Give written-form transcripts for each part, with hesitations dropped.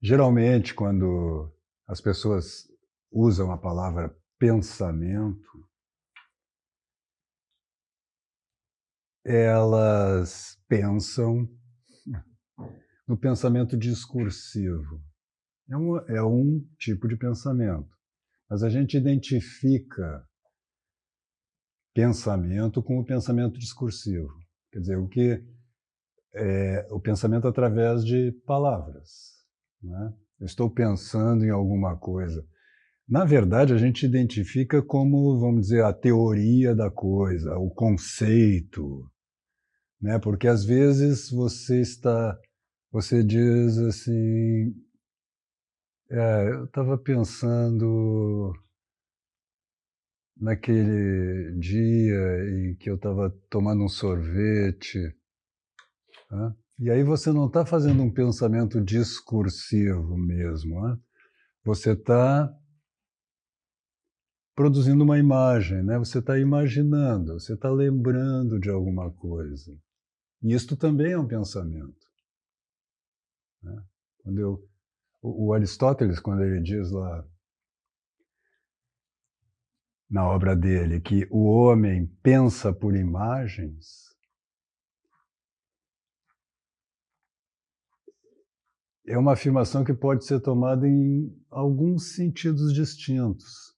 Geralmente, quando as pessoas usam a palavra pensamento, elas pensam no pensamento discursivo. É um tipo de pensamento, mas a gente identifica pensamento com o pensamento discursivo. Quer dizer, o pensamento através de palavras, né? Eu estou pensando em alguma coisa. Na verdade, a gente identifica como, vamos dizer, a teoria da coisa, o conceito, né? Porque às vezes você diz assim, eu estava pensando naquele dia em que eu estava tomando um sorvete, né? E aí você não está fazendo um pensamento discursivo mesmo, né? Você está produzindo uma imagem, né? Você está imaginando, você está lembrando de alguma coisa. E isto também é um pensamento, né? O Aristóteles, quando ele diz lá na obra dele que o homem pensa por imagens, é uma afirmação que pode ser tomada em alguns sentidos distintos,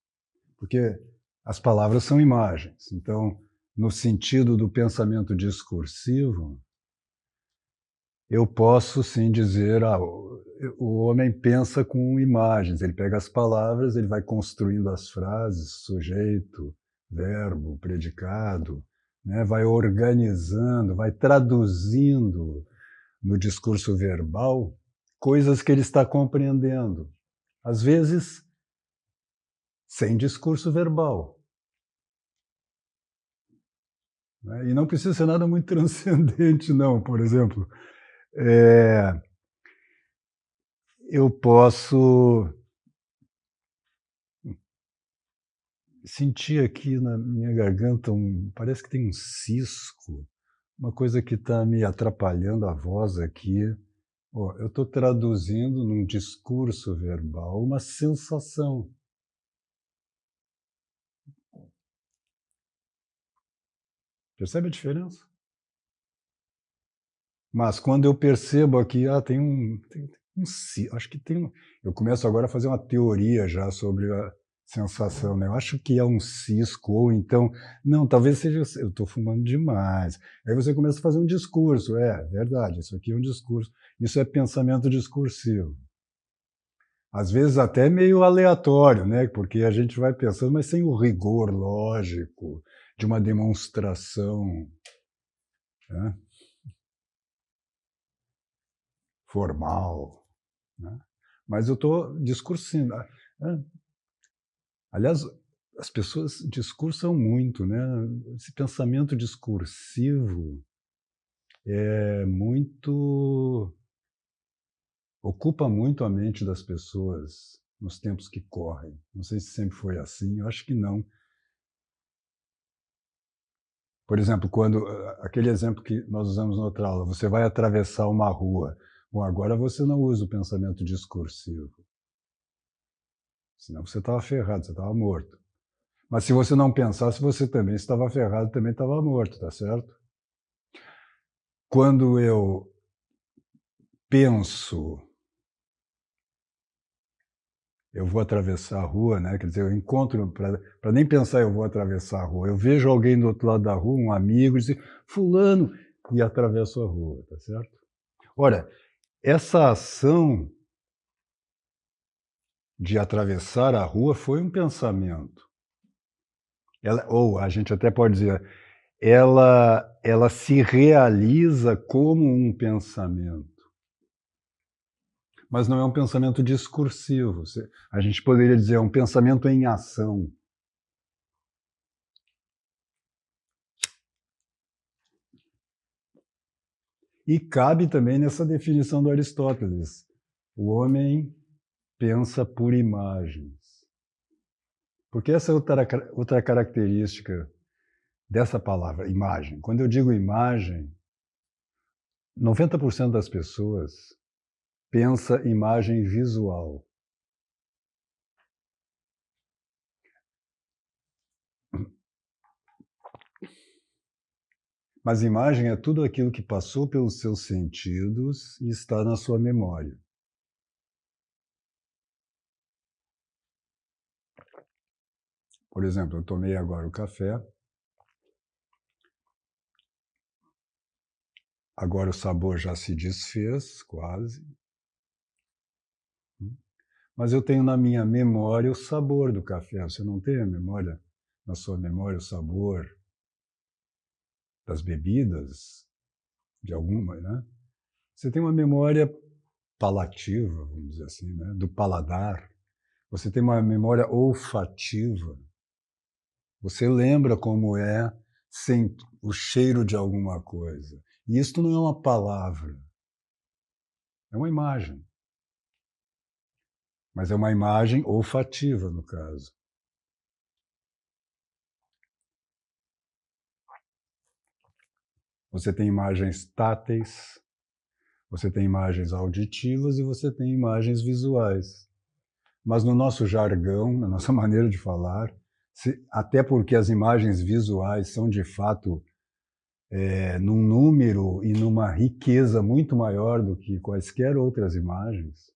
porque as palavras são imagens. Então, no sentido do pensamento discursivo, eu posso sim dizer, o homem pensa com imagens, ele pega as palavras, ele vai construindo as frases, sujeito, verbo, predicado, né? Vai organizando, vai traduzindo no discurso verbal coisas que ele está compreendendo, às vezes sem discurso verbal, né? E não precisa ser nada muito transcendente, não. Por exemplo, é, eu posso sentir aqui na minha garganta parece que tem um cisco, uma coisa que está me atrapalhando a voz aqui. Ó, eu estou traduzindo num discurso verbal uma sensação. Percebe a diferença? Mas quando eu percebo aqui, acho que tem eu começo agora a fazer uma teoria já sobre a sensação, né? Eu acho que é um cisco, ou então, não, talvez seja, eu estou fumando demais. Aí você começa a fazer um discurso, verdade, isso aqui é um discurso, isso é pensamento discursivo. Às vezes até meio aleatório, né? Porque a gente vai pensando, mas sem o rigor lógico de uma demonstração, né, formal, né? Mas eu estou discursando. Né? Aliás, as pessoas discursam muito, né? Esse pensamento discursivo é muito ocupa muito a mente das pessoas nos tempos que correm. Não sei se sempre foi assim, eu acho que não. Por exemplo, quando aquele exemplo que nós usamos na outra aula, você vai atravessar uma rua. Bom, agora você não usa o pensamento discursivo, senão você estava ferrado, você estava morto. Mas se você não pensasse, você também estava ferrado, também estava morto, tá certo? Quando eu penso, eu vou atravessar a rua, né? Quer dizer, eu encontro, para nem pensar eu vou atravessar a rua, eu vejo alguém do outro lado da rua, um amigo, e diz, fulano, e atravesso a rua, tá certo? Ora, essa ação de atravessar a rua foi um pensamento. Ou a gente até pode dizer, ela se realiza como um pensamento, mas não é um pensamento discursivo. A gente poderia dizer, é um pensamento em ação. E cabe também nessa definição do Aristóteles. O homem pensa por imagens. Porque essa é outra característica dessa palavra, imagem. Quando eu digo imagem, 90% das pessoas pensa imagem visual. Mas imagem é tudo aquilo que passou pelos seus sentidos e está na sua memória. Por exemplo, eu tomei agora o café. Agora o sabor já se desfez, quase. Mas eu tenho na minha memória o sabor do café. Você não tem a memória, na sua memória, o sabor das bebidas, de alguma, né? Você tem uma memória palativa, vamos dizer assim, né? Do paladar. Você tem uma memória olfativa. Você lembra como é sem o cheiro de alguma coisa. E isto não é uma palavra, é uma imagem. Mas é uma imagem olfativa, no caso. Você tem imagens táteis, você tem imagens auditivas e você tem imagens visuais. Mas no nosso jargão, na nossa maneira de falar, até porque as imagens visuais são de fato num número e numa riqueza muito maior do que quaisquer outras imagens,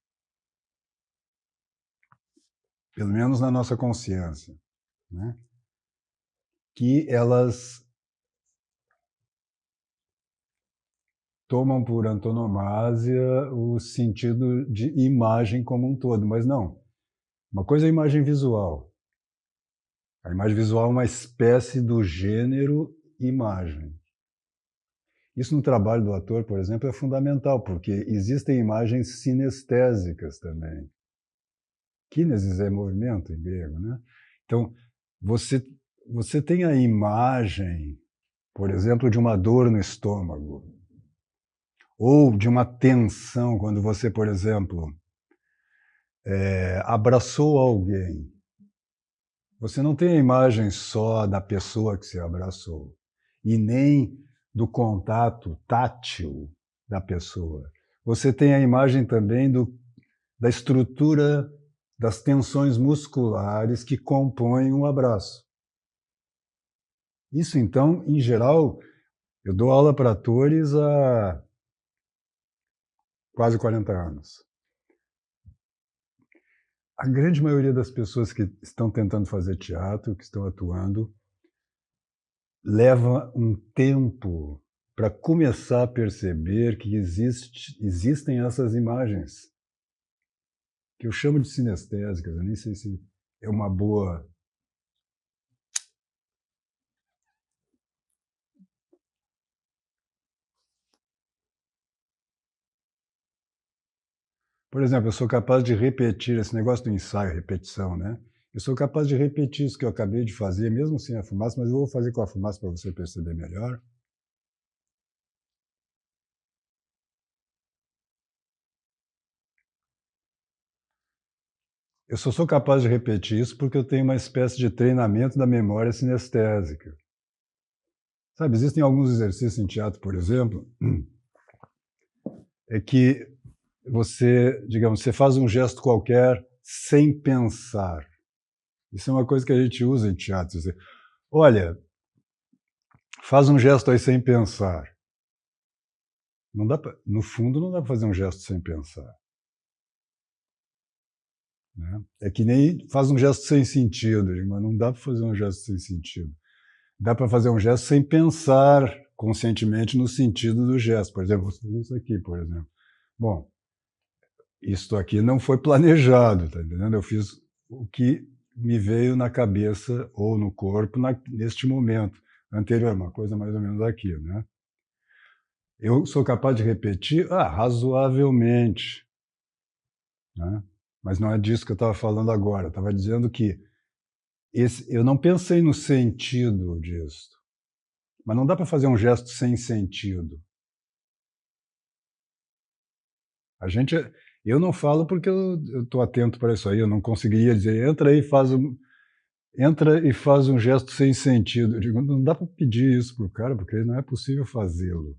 pelo menos na nossa consciência, né? Que elas tomam por antonomasia o sentido de imagem como um todo, mas não. Uma coisa é a imagem visual. A imagem visual é uma espécie do gênero imagem. Isso no trabalho do ator, por exemplo, é fundamental, porque existem imagens sinestésicas também. Kinesis é movimento em grego, né? Então, você tem a imagem, por exemplo, de uma dor no estômago, ou de uma tensão, quando você, por exemplo, abraçou alguém. Você não tem a imagem só da pessoa que você abraçou, e nem do contato tátil da pessoa. Você tem a imagem também da estrutura das tensões musculares que compõem um abraço. Isso, então, em geral, eu dou aula para atores há quase 40 anos. A grande maioria das pessoas que estão tentando fazer teatro, que estão atuando, leva um tempo para começar a perceber que existem essas imagens, que eu chamo de sinestésicas, eu nem sei se é uma boa... Por exemplo, eu sou capaz de repetir esse negócio do ensaio, repetição, né? Eu sou capaz de repetir isso que eu acabei de fazer, mesmo sem a fumaça, mas eu vou fazer com a fumaça para você perceber melhor. Eu só sou capaz de repetir isso porque eu tenho uma espécie de treinamento da memória sinestésica. Sabe, existem alguns exercícios em teatro, por exemplo, é que você, digamos, você faz um gesto qualquer sem pensar. Isso é uma coisa que a gente usa em teatro. Você, olha, faz um gesto aí sem pensar. Não dá pra, no fundo, não dá para fazer um gesto sem pensar. Né? É que nem faz um gesto sem sentido, mas não dá para fazer um gesto sem sentido. Dá para fazer um gesto sem pensar conscientemente no sentido do gesto. Por exemplo, vou fazer isso aqui, por exemplo. Bom, isto aqui não foi planejado, tá entendendo? Eu fiz o que me veio na cabeça ou no corpo neste momento anterior, uma coisa mais ou menos aqui, né? Eu sou capaz de repetir razoavelmente, né? Mas não é disso que eu estava falando agora. Eu estava dizendo que eu não pensei no sentido disso. Mas não dá para fazer um gesto sem sentido. Eu não falo porque eu estou atento para isso aí. Eu não conseguiria dizer, entra aí e faz um gesto sem sentido. Eu digo, não dá para pedir isso para o cara, porque não é possível fazê-lo.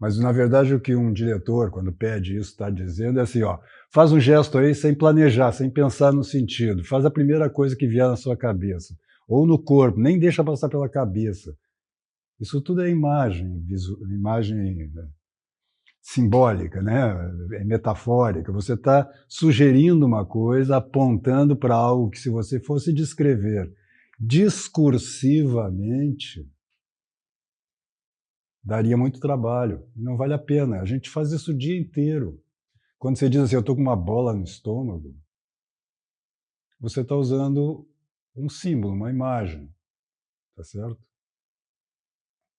Mas, na verdade, o que um diretor, quando pede isso, está dizendo é assim, ó, faz um gesto aí sem planejar, sem pensar no sentido. Faz a primeira coisa que vier na sua cabeça. Ou no corpo, nem deixa passar pela cabeça. Isso tudo é imagem, imagem simbólica, né? É metafórica. Você está sugerindo uma coisa, apontando para algo que, se você fosse descrever discursivamente, daria muito trabalho. Não vale a pena. A gente faz isso o dia inteiro. Quando você diz assim, eu estou com uma bola no estômago, você está usando um símbolo, uma imagem. Tá certo?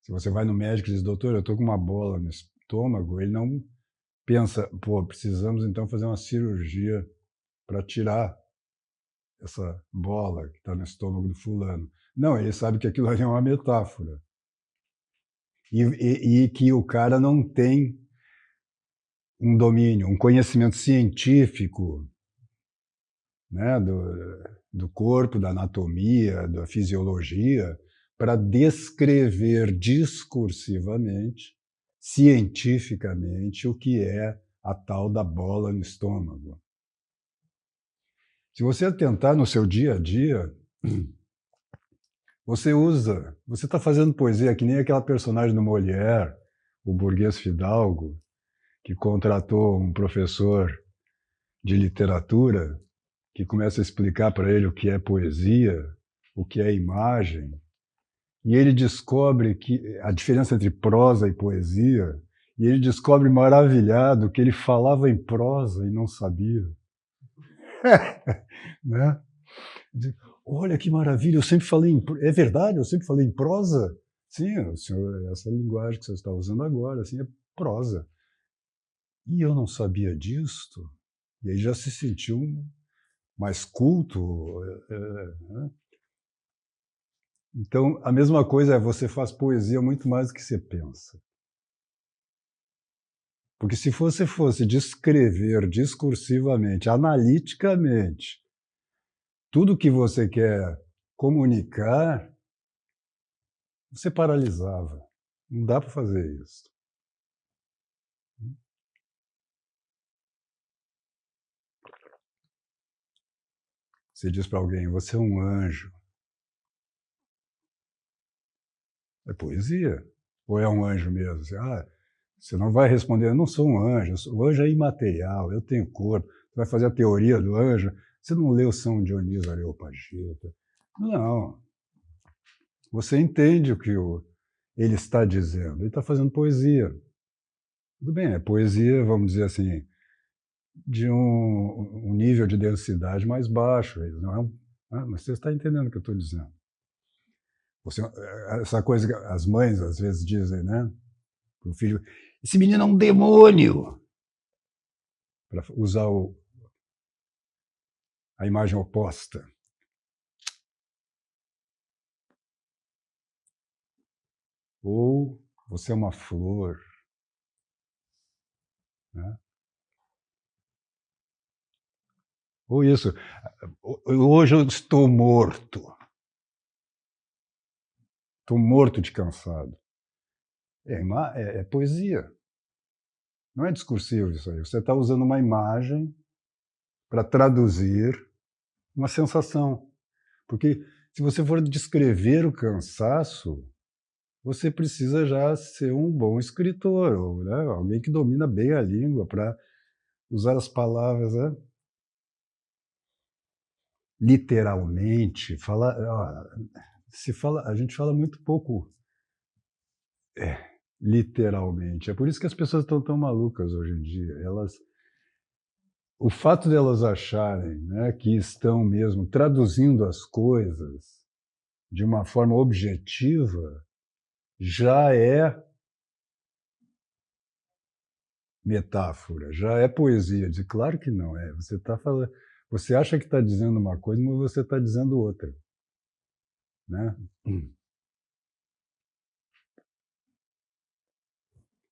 Se você vai no médico e diz, doutor, eu estou com uma bola no estômago, ele não pensa, pô, precisamos então fazer uma cirurgia para tirar essa bola que está no estômago do fulano. Não, ele sabe que aquilo ali é uma metáfora. E que o cara não tem um domínio, um conhecimento científico, né, do corpo, da anatomia, da fisiologia, para descrever discursivamente, cientificamente, o que é a tal da bola no estômago. Se você tentar no seu dia a dia, você está fazendo poesia que nem aquela personagem do Molière, o burguês fidalgo, que contratou um professor de literatura que começa a explicar para ele o que é poesia, o que é imagem, e ele descobre que a diferença entre prosa e poesia, e ele descobre maravilhado que ele falava em prosa e não sabia. Né? Olha que maravilha, eu sempre falei em... É verdade, eu sempre falei em prosa? Sim, senhor, essa linguagem que você está usando agora, assim, é prosa. E eu não sabia disto. E aí já se sentiu mais culto. Né? Então, a mesma coisa é, você faz poesia muito mais do que você pensa. Porque se você fosse descrever discursivamente, analiticamente, tudo que você quer comunicar, você paralisava. Não dá para fazer isso. Você diz para alguém, você é um anjo. É poesia? Ou é um anjo mesmo? Você não vai responder, eu não sou um anjo, o anjo é imaterial, eu tenho corpo. Você vai fazer a teoria do anjo. Você não leu São Dionísio Areopagita. Não. Você entende o que ele está dizendo. Ele está fazendo poesia. Tudo bem, é poesia, vamos dizer assim, de um nível de densidade mais baixo. Não é mas você está entendendo o que eu estou dizendo. Essa coisa que as mães às vezes dizem, né? Para o filho, esse menino é um demônio! Para usar a imagem oposta. Ou você é uma flor. Né? Ou isso, hoje eu estou morto. Estou morto de cansado. É poesia. Não é discursivo isso aí. Você está usando uma imagem para traduzir uma sensação. Porque se você for descrever o cansaço, você precisa já ser um bom escritor, ou, né, alguém que domina bem a língua para usar as palavras, né, literalmente. A gente fala muito pouco literalmente. É por isso que as pessoas estão tão malucas hoje em dia. O fato de elas acharem, né, que estão mesmo traduzindo as coisas de uma forma objetiva já é metáfora, já é poesia. Claro que não é. Você está falando, você acha que está dizendo uma coisa, mas você está dizendo outra, né?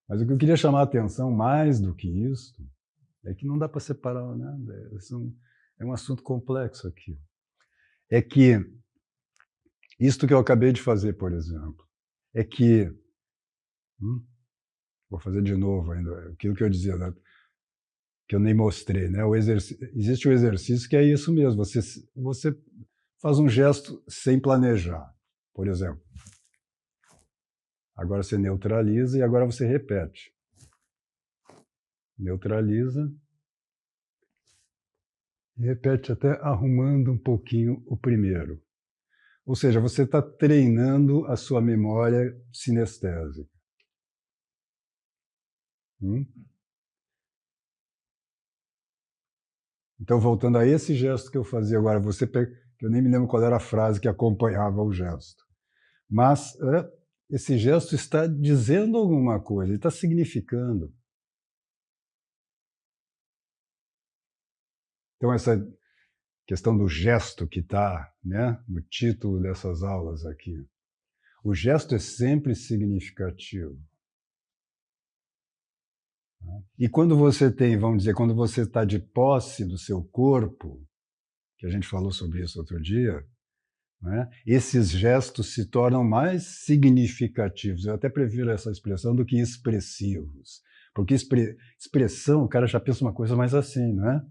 Mas o que eu queria chamar a atenção mais do que isso é que não dá para separar, né? É um assunto complexo aqui. É que isto que eu acabei de fazer, por exemplo, é que Vou fazer de novo ainda, aquilo que eu dizia, né? Que eu nem mostrei, né? Existe o exercício que é isso mesmo, você faz um gesto sem planejar, por exemplo. Agora você neutraliza e agora você repete. Neutraliza e repete até arrumando um pouquinho o primeiro. Ou seja, você está treinando a sua memória sinestésica. Então, voltando a esse gesto que eu fazia agora, eu nem me lembro qual era a frase que acompanhava o gesto. Mas esse gesto está dizendo alguma coisa, ele está significando. Então, essa questão do gesto que está, né, no título dessas aulas aqui. O gesto é sempre significativo. E quando você tem, vamos dizer, quando você está de posse do seu corpo, que a gente falou sobre isso outro dia, né, esses gestos se tornam mais significativos. Eu até prefiro essa expressão do que expressivos. Porque expressão, o cara já pensa uma coisa mais assim, não é?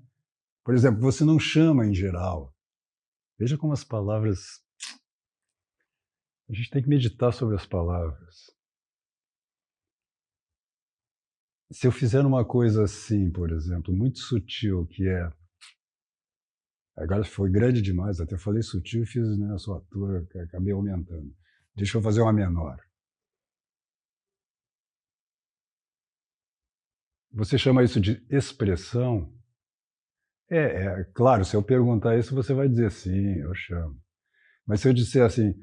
Por exemplo, você não chama em geral. Veja como as palavras... A gente tem que meditar sobre as palavras. Se eu fizer uma coisa assim, por exemplo, muito sutil, que é... Agora foi grande demais, até falei sutil e fiz, né, a sua altura, acabei aumentando. Deixa eu fazer uma menor. Você chama isso de expressão? Claro, se eu perguntar isso, você vai dizer sim, eu chamo. Mas se eu disser assim,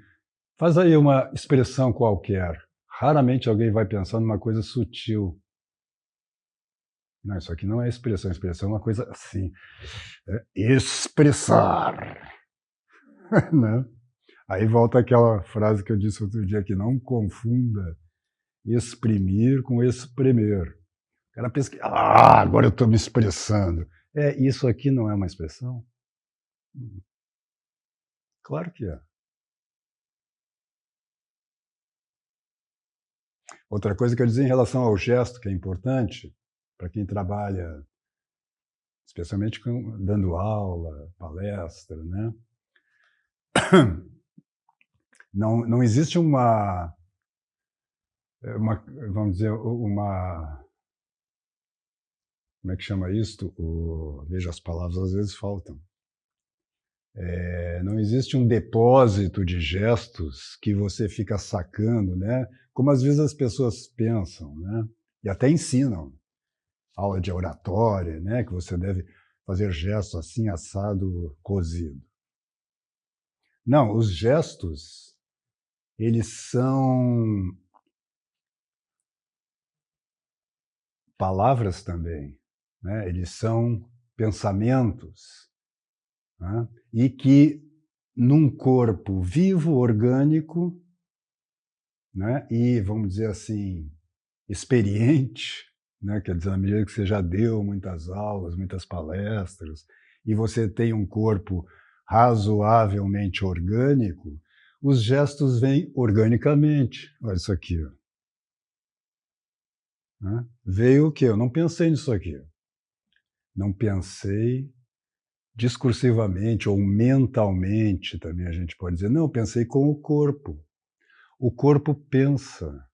faz aí uma expressão qualquer, raramente alguém vai pensar numa coisa sutil. Não, isso aqui não é expressão, expressão é uma coisa assim, expressar. Né? Aí volta aquela frase que eu disse outro dia, que não confunda exprimir com espremer. O cara pensa que, agora eu estou me expressando. Isso aqui não é uma expressão? Claro que é. Outra coisa que eu dizia em relação ao gesto, que é importante, para quem trabalha, especialmente dando aula, palestra, né? Não existe vamos dizer, como é que chama isto? Veja, as palavras às vezes faltam. Não existe um depósito de gestos que você fica sacando, né? Como às vezes as pessoas pensam, né? E até ensinam. Aula de oratória, né? Que você deve fazer gestos assim, assado, cozido. Não, os gestos, eles são palavras também, né? Eles são pensamentos, né? E que num corpo vivo, orgânico, né? E, vamos dizer assim, experiente, né? Quer dizer, à medida que você já deu muitas aulas, muitas palestras, e você tem um corpo razoavelmente orgânico, os gestos vêm organicamente. Olha isso aqui. Ó. Né? Veio o quê? Eu não pensei nisso aqui. Não pensei discursivamente ou mentalmente, também a gente pode dizer. Não, eu pensei com o corpo. O corpo pensa.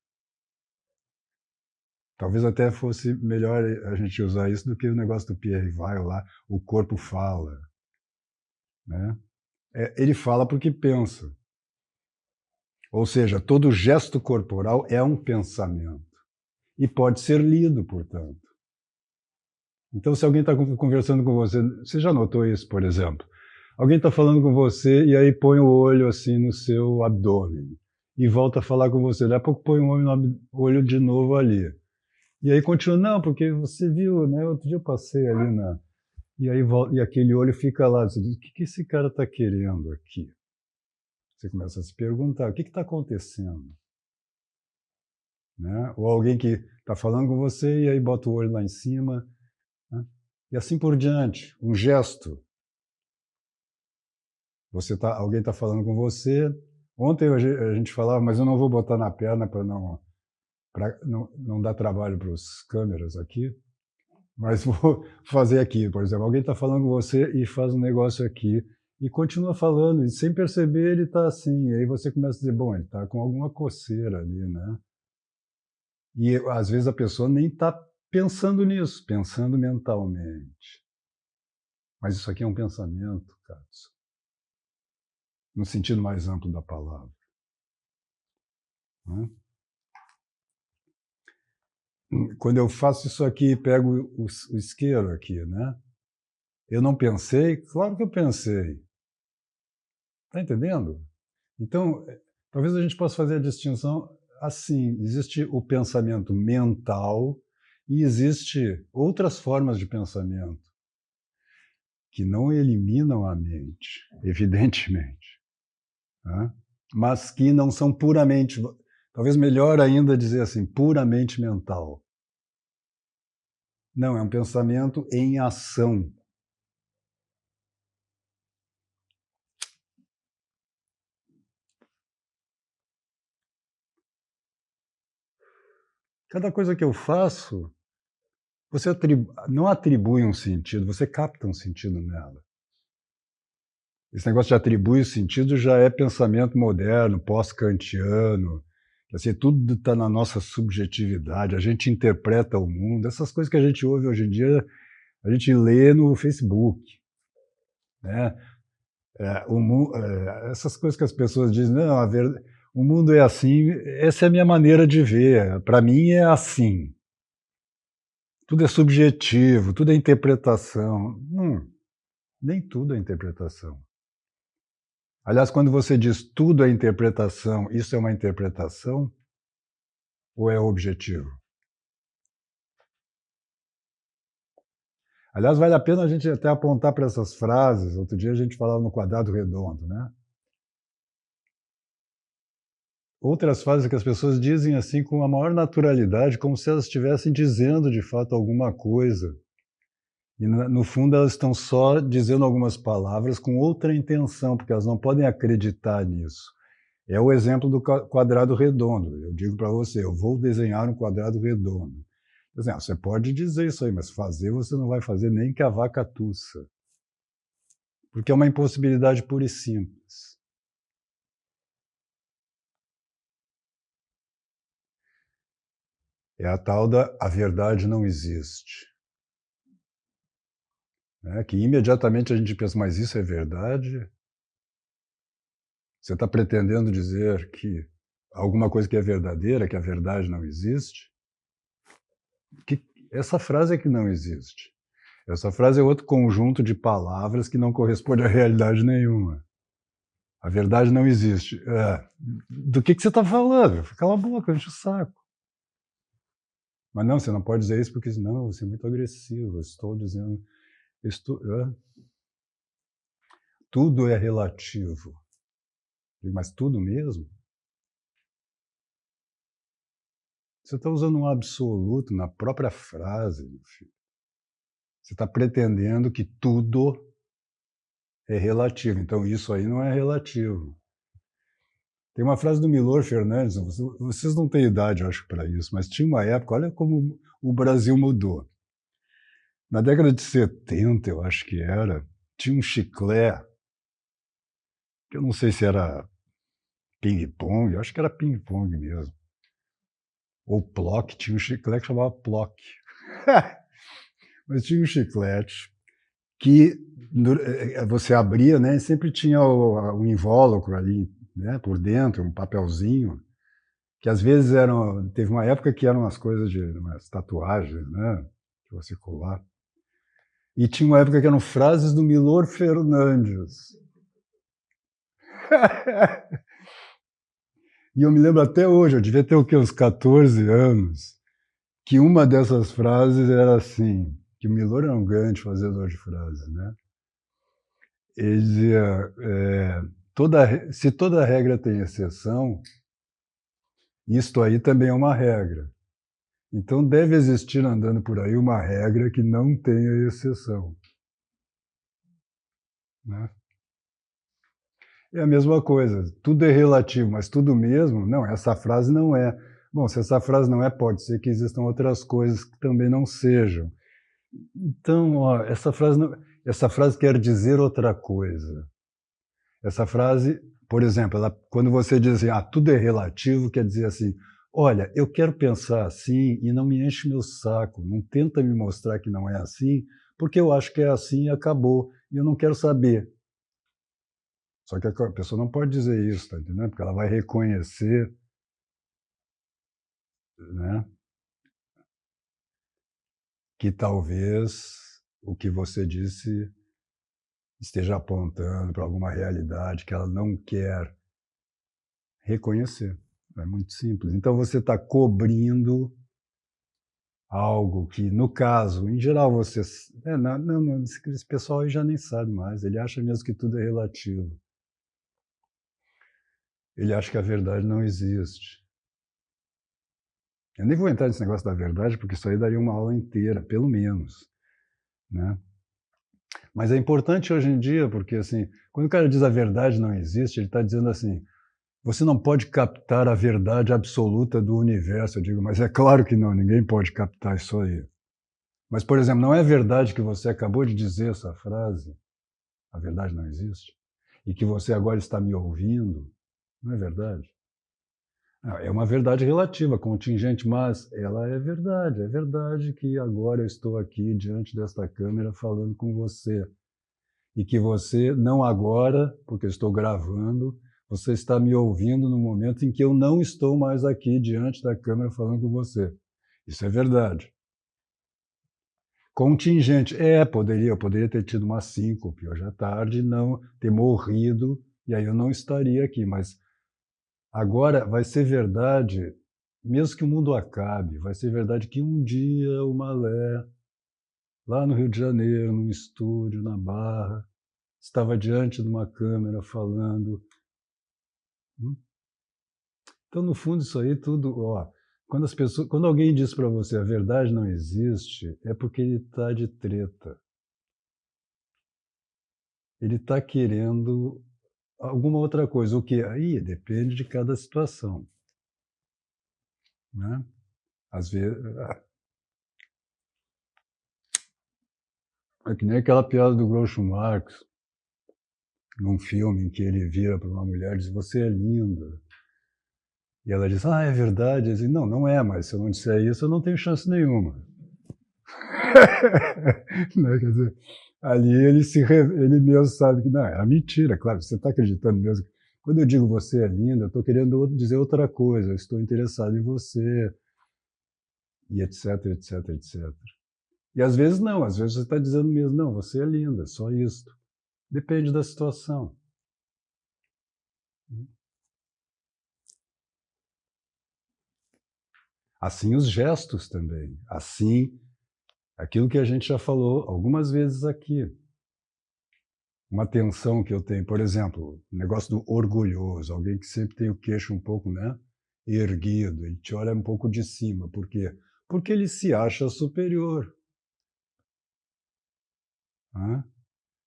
Talvez até fosse melhor a gente usar isso do que o negócio do Pierre Weil lá, o corpo fala. Né? Ele fala porque pensa. Ou seja, todo gesto corporal é um pensamento. E pode ser lido, portanto. Então, se alguém está conversando com você já notou isso, por exemplo? Alguém está falando com você e aí põe o olho assim no seu abdômen e volta a falar com você. Daqui a pouco põe o olho de novo ali. E aí continua, não, porque você viu, né? Outro dia eu passei ali na... E aí e aquele olho fica lá. Você diz, o que esse cara está querendo aqui? Você começa a se perguntar, o que está acontecendo? Né? Ou alguém que está falando com você e aí bota o olho lá em cima. Né? E assim por diante, um gesto. Alguém está falando com você. Ontem a gente falava, mas eu não vou botar na perna para não não dar trabalho para os câmeras aqui, mas vou fazer aqui, por exemplo, alguém está falando com você e faz um negócio aqui, e continua falando, e sem perceber ele está assim, e aí você começa a dizer, bom, ele está com alguma coceira ali, né? E às vezes a pessoa nem está pensando nisso, pensando mentalmente. Mas isso aqui é um pensamento, Carlos, no sentido mais amplo da palavra. Né? Quando eu faço isso aqui, pego o isqueiro aqui, né? Eu não pensei? Claro que eu pensei. Está entendendo? Então, talvez a gente possa fazer a distinção assim. Existe o pensamento mental e existe outras formas de pensamento que não eliminam a mente, evidentemente, né? Mas que não são puramente, talvez melhor ainda dizer assim, puramente mental. Não, é um pensamento em ação. Cada coisa que eu faço, você não atribui um sentido, você capta um sentido nela. Esse negócio de atribuir o sentido já é pensamento moderno, pós-kantiano. Assim, tudo está na nossa subjetividade, a gente interpreta o mundo. Essas coisas que a gente ouve hoje em dia, a gente lê no Facebook. Né? Essas coisas que as pessoas dizem, não, o mundo é assim, essa é a minha maneira de ver. Para mim é assim. Tudo é subjetivo, tudo é interpretação. Nem tudo é interpretação. Aliás, quando você diz tudo é interpretação, isso é uma interpretação ou é objetivo? Aliás, vale a pena a gente até apontar para essas frases. Outro dia a gente falava no quadrado redondo, né? Outras frases que as pessoas dizem assim com a maior naturalidade, como se elas estivessem dizendo de fato alguma coisa. E no fundo elas estão só dizendo algumas palavras com outra intenção, porque elas não podem acreditar nisso. É o exemplo do quadrado redondo. Eu digo para você, eu vou desenhar um quadrado redondo. Você pode dizer isso aí, mas fazer você não vai fazer nem que a vaca tussa. Porque é uma impossibilidade pura e simples. É a tal da a verdade não existe. Né? Que imediatamente a gente pensa, mas isso é verdade? Você está pretendendo dizer que alguma coisa que é verdadeira, que a verdade não existe? Essa frase é que não existe. Essa frase é outro conjunto de palavras que não corresponde a realidade nenhuma. A verdade não existe. Do que você está falando? Cala a boca, enche o saco. Mas não, você não pode dizer isso porque senão você é muito agressivo. Eu estou dizendo... Tudo é relativo. Mas tudo mesmo? Você está usando um absoluto na própria frase, meu filho. Você está pretendendo que tudo é relativo. Então isso aí não é relativo. Tem uma frase do Milor Fernandes, vocês não têm idade, eu acho, para isso, mas tinha uma época, olha como o Brasil mudou. Na década de 70, eu acho que era, tinha um chiclete, que eu não sei se era ping-pong, eu acho que era ping-pong mesmo. Ou Plock, tinha um chiclete que chamava Plock. Mas tinha um chiclete que você abria, né, e sempre tinha o invólucro ali, né, por dentro, um papelzinho, que às vezes teve uma época que eram umas coisas de umas tatuagens, né, que você colar. E tinha uma época que eram frases do Milor Fernandes. E eu me lembro até hoje, eu devia ter o quê, uns 14 anos, que uma dessas frases era assim, que o Milor era um grande fazedor de frases, né? Ele dizia, se toda regra tem exceção, isto aí também é uma regra. Então deve existir andando por aí uma regra que não tenha exceção. Né? É a mesma coisa, tudo é relativo, mas tudo mesmo? Não, essa frase não é. Bom, se essa frase não é, pode ser que existam outras coisas que também não sejam. Então, ó, essa frase quer dizer outra coisa. Essa frase, por exemplo, quando você diz assim, tudo é relativo, quer dizer assim, olha, eu quero pensar assim e não me enche meu saco, não tenta me mostrar que não é assim, porque eu acho que é assim e acabou, e eu não quero saber. Só que a pessoa não pode dizer isso, tá entendendo? Porque ela vai reconhecer, né, que talvez o que você disse esteja apontando para alguma realidade que ela não quer reconhecer. É muito simples. Então você está cobrindo algo que, no caso, em geral, você. Não, esse pessoal aí já nem sabe mais. Ele acha mesmo que tudo é relativo. Ele acha que a verdade não existe. Eu nem vou entrar nesse negócio da verdade, porque isso aí daria uma aula inteira, pelo menos, né? Mas é importante hoje em dia, porque assim, quando o cara diz a verdade não existe, ele está dizendo assim, você não pode captar a verdade absoluta do universo. Eu digo, mas é claro que não, ninguém pode captar isso aí. Mas, por exemplo, não é verdade que você acabou de dizer essa frase, a verdade não existe, e que você agora está me ouvindo, não é verdade? É uma verdade relativa, contingente, mas ela é verdade. É verdade que agora eu estou aqui diante desta câmera falando com você. E que você, não agora, porque eu estou gravando, você está me ouvindo no momento em que eu não estou mais aqui diante da câmera falando com você. Isso é verdade. Contingente. Eu poderia ter tido uma síncope hoje à tarde, não ter morrido, e aí eu não estaria aqui, mas agora vai ser verdade, mesmo que o mundo acabe, vai ser verdade que um dia o Malé, lá no Rio de Janeiro, num estúdio, na Barra, estava diante de uma câmera falando. Então, no fundo, isso aí tudo, ó, quando alguém diz para você a verdade não existe, é porque ele está de treta. Ele está querendo alguma outra coisa. O que? Aí depende de cada situação, né? Às vezes, é que nem aquela piada do Groucho Marx, num filme em que ele vira para uma mulher e diz, você é linda. E ela diz, é verdade. Ele diz, não, não é, mas se eu não disser isso, eu não tenho chance nenhuma. Né? Quer dizer, ali ele mesmo sabe que não, é mentira, claro, você está acreditando mesmo. Quando eu digo você é linda, eu estou querendo dizer outra coisa, eu estou interessado em você, e etc, etc, etc. E às vezes não, às vezes você está dizendo mesmo, não, você é linda, só isso. Depende da situação. Assim os gestos também, assim aquilo que a gente já falou algumas vezes aqui. Uma tensão que eu tenho, por exemplo, o negócio do orgulhoso, alguém que sempre tem o queixo um pouco, né, erguido, ele te olha um pouco de cima. Por quê? Porque ele se acha superior. Né?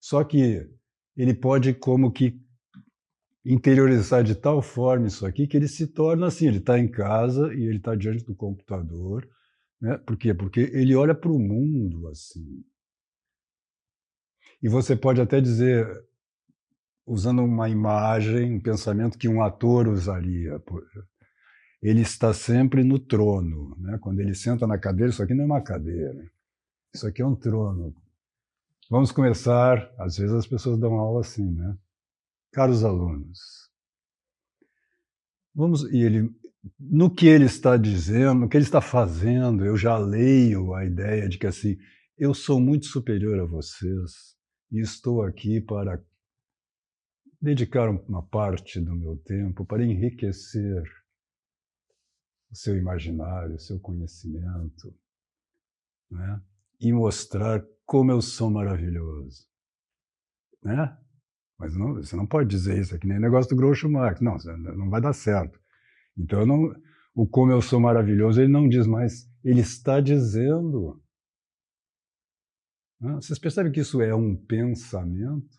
Só que ele pode como que interiorizar de tal forma isso aqui que ele se torna assim, ele está em casa e ele está diante do computador, né? Por quê? Porque ele olha para o mundo assim. E você pode até dizer, usando uma imagem, um pensamento que um ator usaria, ele está sempre no trono, né? Quando ele senta na cadeira, isso aqui não é uma cadeira, isso aqui é um trono. Vamos começar, às vezes as pessoas dão aula assim, né? Caros alunos, no que ele está dizendo, no que ele está fazendo, eu já leio a ideia de que assim, eu sou muito superior a vocês e estou aqui para dedicar uma parte do meu tempo para enriquecer o seu imaginário, o seu conhecimento, né? E mostrar como eu sou maravilhoso, né? Mas não, você não pode dizer isso, é que nem o negócio do Groucho Marx. Não, não vai dar certo. Então, o como eu sou maravilhoso, ele não diz mais, ele está dizendo. Né? Vocês percebem que isso é um pensamento?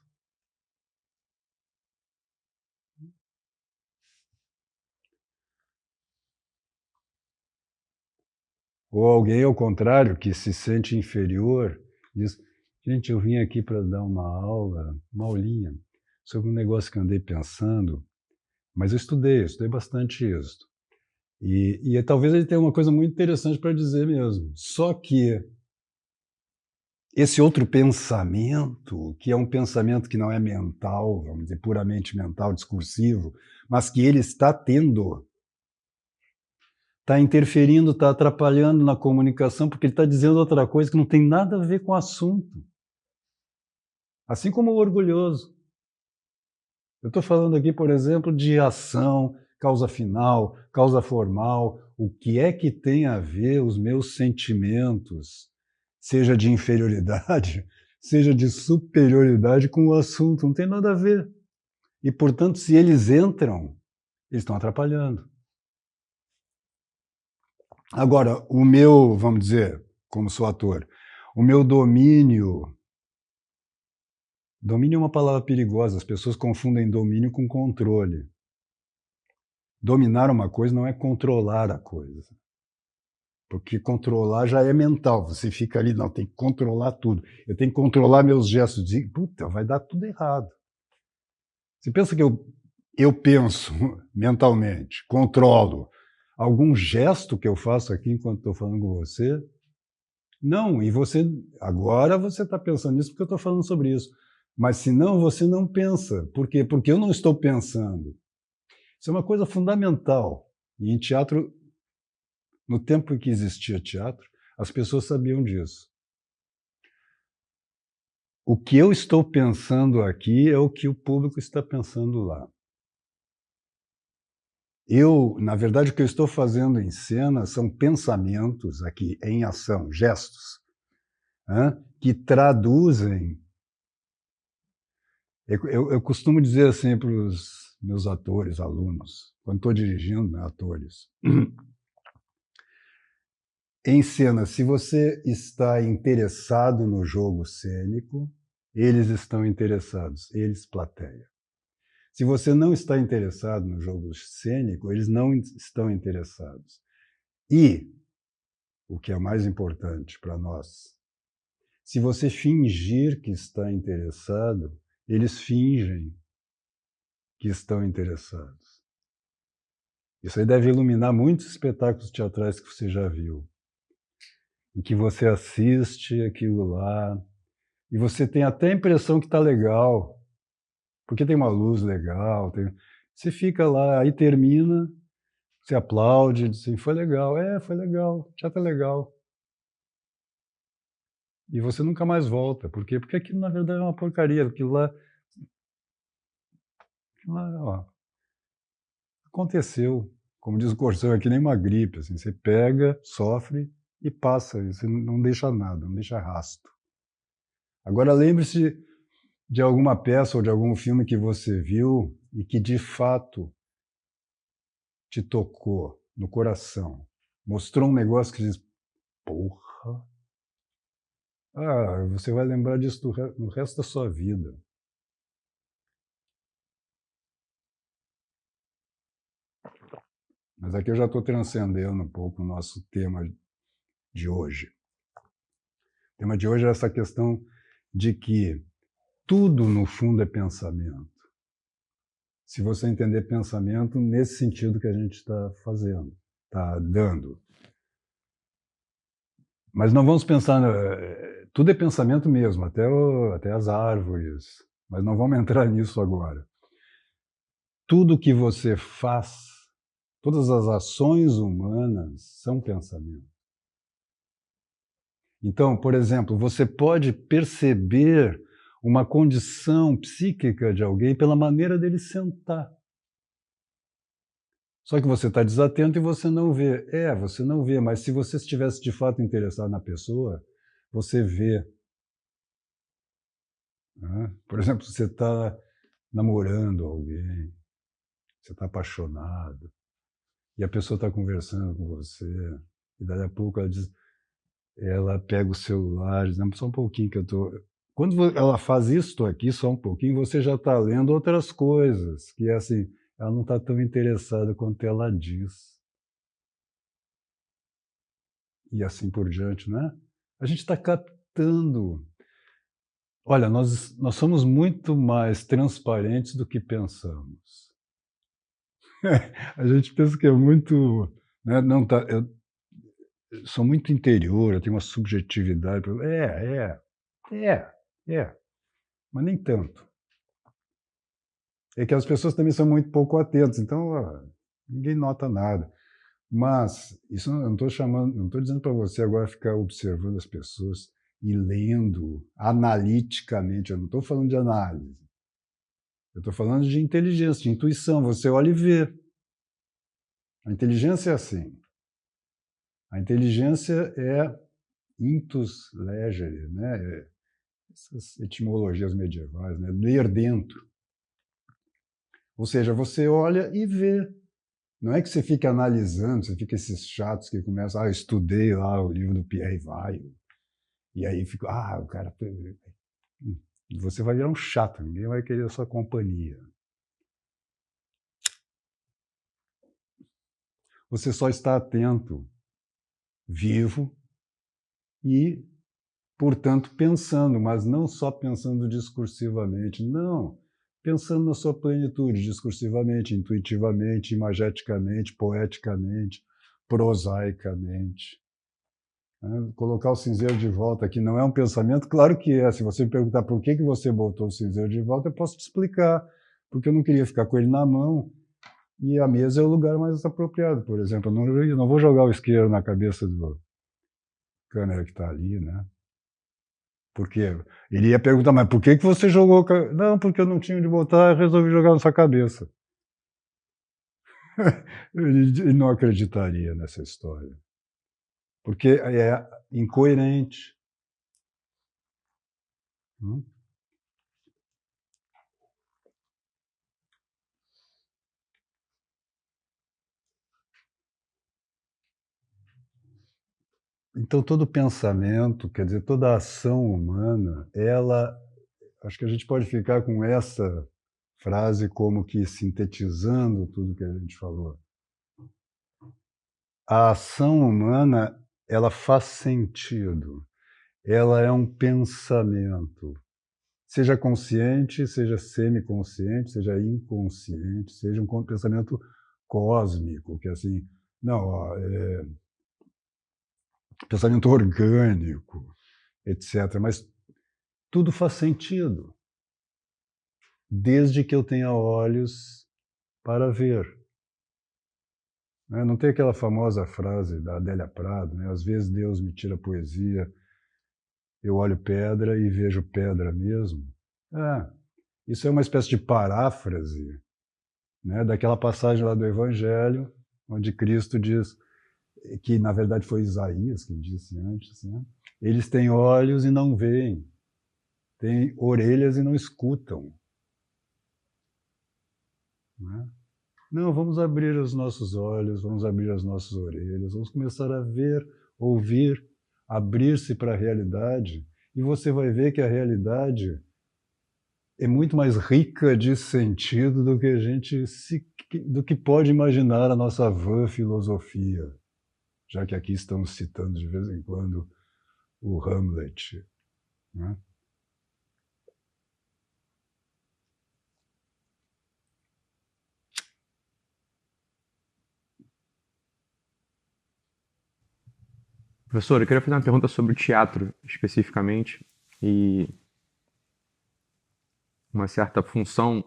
Ou alguém, ao contrário, que se sente inferior, diz, gente, eu vim aqui para dar uma aula, uma aulinha, sobre um negócio que eu andei pensando, mas eu estudei bastante isso. E talvez ele tenha uma coisa muito interessante para dizer mesmo. Só que esse outro pensamento, que é um pensamento que não é mental, vamos dizer, puramente mental, discursivo, mas que ele está tendo, está interferindo, está atrapalhando na comunicação, porque ele está dizendo outra coisa que não tem nada a ver com o assunto. Assim como o orgulhoso. Eu estou falando aqui, por exemplo, de ação, causa final, causa formal. O que é que tem a ver os meus sentimentos, seja de inferioridade, seja de superioridade com o assunto? Não tem nada a ver. E, portanto, se eles entram, eles estão atrapalhando. Agora, o meu, vamos dizer, como sou ator, o meu domínio. Domínio é uma palavra perigosa, as pessoas confundem domínio com controle. Dominar uma coisa não é controlar a coisa. Porque controlar já é mental, você fica ali, não, tem que controlar tudo. Eu tenho que controlar meus gestos, puta, vai dar tudo errado. Você pensa que eu penso mentalmente, controlo algum gesto que eu faço aqui enquanto estou falando com você? Não, e agora você está pensando nisso porque eu estou falando sobre isso. Mas se não, você não pensa. Por quê? Porque eu não estou pensando. Isso é uma coisa fundamental. E em teatro, no tempo em que existia teatro, as pessoas sabiam disso. O que eu estou pensando aqui é o que o público está pensando lá. Na verdade, o que eu estou fazendo em cena são pensamentos aqui em ação, gestos, que traduzem. Eu costumo dizer assim para os meus atores, alunos, quando estou dirigindo, né, atores, em cena, se você está interessado no jogo cênico, eles estão interessados, eles, plateia. Se você não está interessado no jogo cênico, eles não estão interessados. E, o que é mais importante para nós, se você fingir que está interessado, eles fingem que estão interessados. Isso aí deve iluminar muitos espetáculos teatrais que você já viu. Em que você assiste aquilo lá, e você tem até a impressão que está legal, porque tem uma luz legal, você fica lá, aí termina, você aplaude, diz assim, foi legal, foi legal, teatro é legal. E você nunca mais volta. Por quê? Porque aquilo, na verdade, é uma porcaria. Aquilo lá ó, aconteceu. Como diz o Corsão, é que nem uma gripe. Assim, você pega, sofre e passa. Você não deixa nada, não deixa rastro. Agora, lembre-se de alguma peça ou de algum filme que você viu e que, de fato, te tocou no coração. Mostrou um negócio que diz, porra. Você vai lembrar disso no resto da sua vida. Mas aqui eu já estou transcendendo um pouco o nosso tema de hoje. O tema de hoje é essa questão de que tudo, no fundo, é pensamento. Se você entender pensamento nesse sentido que a gente está fazendo, está dando. Mas não vamos pensar... tudo é pensamento mesmo, até as árvores. Mas não vamos entrar nisso agora. Tudo que você faz, todas as ações humanas são pensamento. Então, por exemplo, você pode perceber uma condição psíquica de alguém pela maneira dele sentar. Só que você está desatento e você não vê. Você não vê, mas se você estivesse de fato interessado na pessoa, você vê. Por exemplo, você está namorando alguém, você está apaixonado, e a pessoa está conversando com você, e daí a pouco ela pega o celular, diz, só um pouquinho que eu estou... Quando ela faz isso aqui, só um pouquinho, você já está lendo outras coisas, que é assim, ela não está tão interessada quanto ela diz. e assim por diante, né? A gente está captando. Olha, nós somos muito mais transparentes do que pensamos. A gente pensa que é muito, né, não tá, eu sou muito interior, eu tenho uma subjetividade. É, mas nem tanto. É que as pessoas também são muito pouco atentas, então ninguém nota nada. Mas isso eu não estou chamando, não estou dizendo para você agora ficar observando as pessoas e lendo analiticamente. Eu não estou falando de análise. Eu estou falando de inteligência, de intuição. Você olha e vê. A inteligência é assim. A inteligência é intus legere, né? Essas etimologias medievais, né? Ler dentro. Ou seja, você olha e vê. Não é que você fica analisando, você fica esses chatos que começam, eu estudei lá o livro do Pierre Weil, e aí fica, o cara... Você vai virar um chato, ninguém vai querer a sua companhia. Você só está atento, vivo e, portanto, pensando, mas não só pensando discursivamente, não. Pensando na sua plenitude, discursivamente, intuitivamente, imageticamente, poeticamente, prosaicamente. Colocar o cinzeiro de volta aqui não é um pensamento? Claro que é. Se você me perguntar por que você botou o cinzeiro de volta, eu posso te explicar. Porque eu não queria ficar com ele na mão e a mesa é o lugar mais apropriado. Por exemplo, eu não vou jogar o isqueiro na cabeça do câmera que está ali, né? Porque ele ia perguntar, mas por que você jogou? Não, porque eu não tinha onde botar, eu resolvi jogar na sua cabeça. Ele não acreditaria nessa história. Porque é incoerente. Então, todo pensamento, quer dizer, toda ação humana, acho que a gente pode ficar com essa frase como que sintetizando tudo que a gente falou. A ação humana, ela faz sentido. Ela é um pensamento, seja consciente, seja semiconsciente, seja inconsciente, seja um pensamento cósmico, que assim, não, pensamento orgânico, etc. Mas tudo faz sentido, desde que eu tenha olhos para ver. Não tem aquela famosa frase da Adélia Prado, né? Às vezes Deus me tira a poesia, eu olho pedra e vejo pedra mesmo. Isso é uma espécie de paráfrase, né, daquela passagem lá do Evangelho, onde Cristo diz que, na verdade, foi Isaías quem disse antes, né? Eles têm olhos e não veem, têm orelhas e não escutam. Né? Não, vamos abrir os nossos olhos, vamos abrir as nossas orelhas, vamos começar a ver, ouvir, abrir-se para a realidade, e você vai ver que a realidade é muito mais rica de sentido do que do que pode imaginar a nossa vã filosofia, já que aqui estamos citando de vez em quando o Hamlet, né? Professor, eu queria fazer uma pergunta sobre o teatro, especificamente, e uma certa função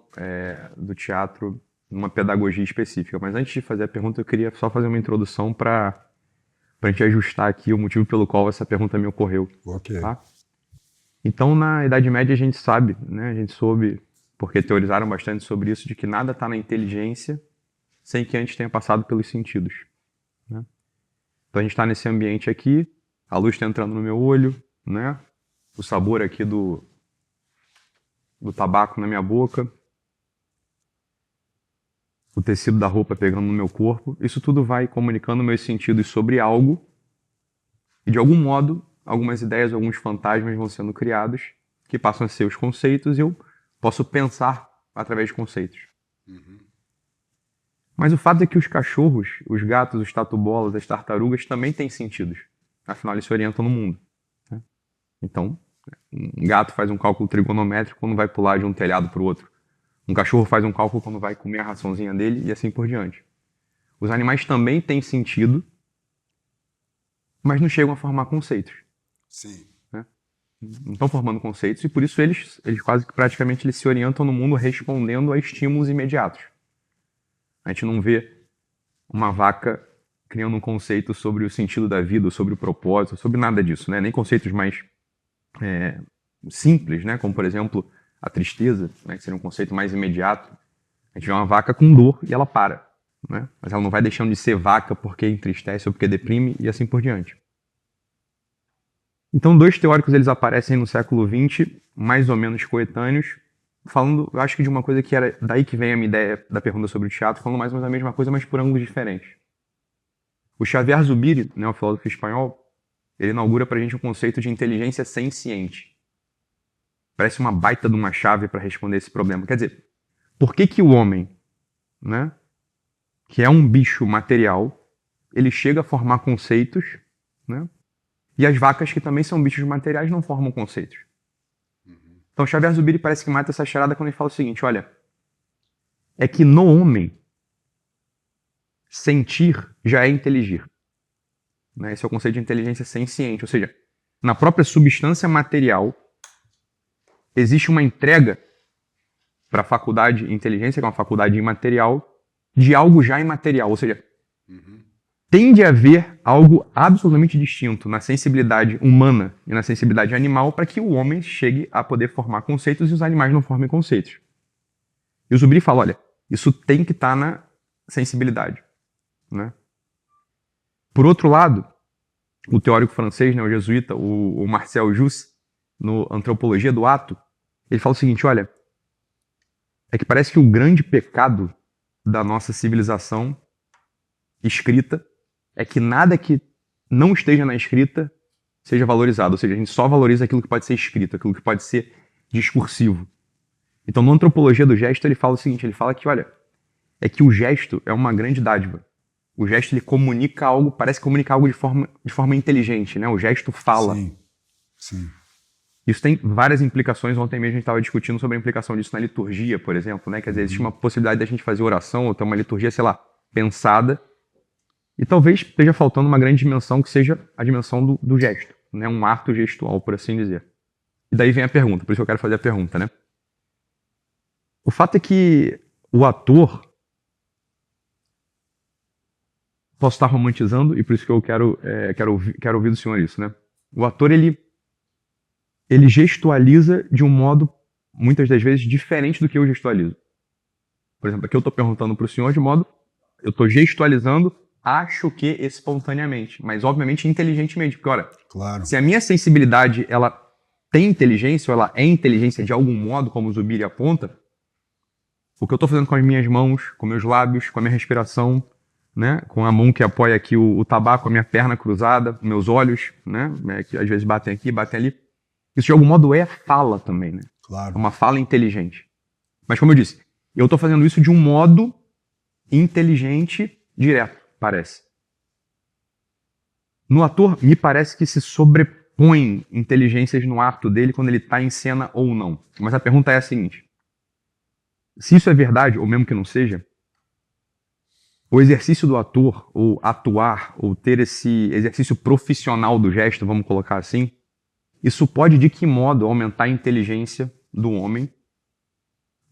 do teatro numa pedagogia específica. Mas antes de fazer a pergunta, eu queria só fazer uma introdução para a gente ajustar aqui o motivo pelo qual essa pergunta me ocorreu. Ok. Tá? Então, na Idade Média, a gente sabe, né, a gente soube, porque teorizaram bastante sobre isso, de que nada está na inteligência sem que antes tenha passado pelos sentidos. Né? Então, a gente está nesse ambiente aqui, a luz está entrando no meu olho, né? O sabor aqui do tabaco na minha boca, o tecido da roupa pegando no meu corpo, isso tudo vai comunicando meus sentidos sobre algo e, de algum modo, algumas ideias, alguns fantasmas vão sendo criados que passam a ser os conceitos e eu posso pensar através de conceitos. Uhum. Mas o fato é que os cachorros, os gatos, os tatu-bolas, as tartarugas também têm sentidos. Afinal, eles se orientam no mundo. Né? Então, um gato faz um cálculo trigonométrico quando vai pular de um telhado para o outro. Um cachorro faz um cálculo quando vai comer a raçãozinha dele e assim por diante. Os animais também têm sentido, mas não chegam a formar conceitos. Sim. Né? Não estão formando conceitos e por isso eles quase que praticamente eles se orientam no mundo respondendo a estímulos imediatos. A gente não vê uma vaca criando um conceito sobre o sentido da vida, sobre o propósito, sobre nada disso, né? Nem conceitos mais simples, né? Como, por exemplo, a tristeza, né? Que seria um conceito mais imediato. A gente vê uma vaca com dor e ela para, né? Mas ela não vai deixando de ser vaca porque entristece ou porque deprime e assim por diante. Então, dois teóricos eles aparecem no século XX, mais ou menos coetâneos, falando, eu acho que de uma coisa que era daí que vem a minha ideia da pergunta sobre o teatro, falando mais ou menos a mesma coisa, mas por ângulos diferentes. O Xavier Zubiri, né, o filósofo espanhol, ele inaugura pra gente um conceito de inteligência senciente. Parece uma baita de uma chave para responder esse problema. Quer dizer, por que que o homem, né, que é um bicho material, ele chega a formar conceitos, né, e as vacas, que também são bichos materiais, não formam conceitos? Então, Xavier Zubiri parece que mata essa charada quando ele fala o seguinte, olha, é que no homem, sentir já é inteligir. Né? Esse é o conceito de inteligência senciente, ou seja, na própria substância material, existe uma entrega para a faculdade de inteligência, que é uma faculdade imaterial, de algo já imaterial, ou seja, tem de haver algo absolutamente distinto na sensibilidade humana e na sensibilidade animal para que o homem chegue a poder formar conceitos e os animais não formem conceitos. E o Zubiri fala, olha, isso tem que estar na sensibilidade. Né? Por outro lado, o teórico francês, né, o jesuíta, o Marcel Jousse, no Antropologia do Ato, ele fala o seguinte, olha, é que parece que o grande pecado da nossa civilização escrita é que nada que não esteja na escrita seja valorizado. Ou seja, a gente só valoriza aquilo que pode ser escrito, aquilo que pode ser discursivo. Então, na Antropologia do Gesto, ele fala o seguinte, ele fala que, olha, é que o gesto é uma grande dádiva. O gesto, ele comunica algo, parece comunicar algo de forma inteligente, né? O gesto fala. Sim, sim. Isso tem várias implicações. Ontem mesmo a gente estava discutindo sobre a implicação disso na liturgia, por exemplo, né? Quer dizer, existe uma possibilidade da gente fazer oração ou ter uma liturgia, sei lá, pensada. E talvez esteja faltando uma grande dimensão que seja a dimensão do gesto, né? Um ato gestual, por assim dizer. E daí vem a pergunta, por isso que eu quero fazer a pergunta, né? O fato é que o ator, posso estar romantizando, e por isso que eu quero ouvir do senhor isso, né? O ator, ele gestualiza de um modo, muitas das vezes, diferente do que eu gestualizo. Por exemplo, aqui eu estou perguntando para o senhor de modo, eu estou gestualizando, acho que espontaneamente, mas obviamente inteligentemente, porque, olha, Claro. se a minha sensibilidade, ela tem inteligência, ou ela é inteligência de algum modo, como o Zubiri aponta, o que eu estou fazendo com as minhas mãos, com meus lábios, com a minha respiração, né, com a mão que apoia aqui o tabaco, a minha perna cruzada, meus olhos, né, que às vezes batem aqui, batem ali, isso de algum modo é fala também, né? Claro. É uma fala inteligente. Mas como eu disse, eu estou fazendo isso de um modo inteligente direto, parece. No ator, me parece que se sobrepõem inteligências no ato dele quando ele está em cena ou não. Mas a pergunta é a seguinte, se isso é verdade, ou mesmo que não seja, o exercício do ator, ou atuar, ou ter esse exercício profissional do gesto, vamos colocar assim, isso pode, de que modo, aumentar a inteligência do homem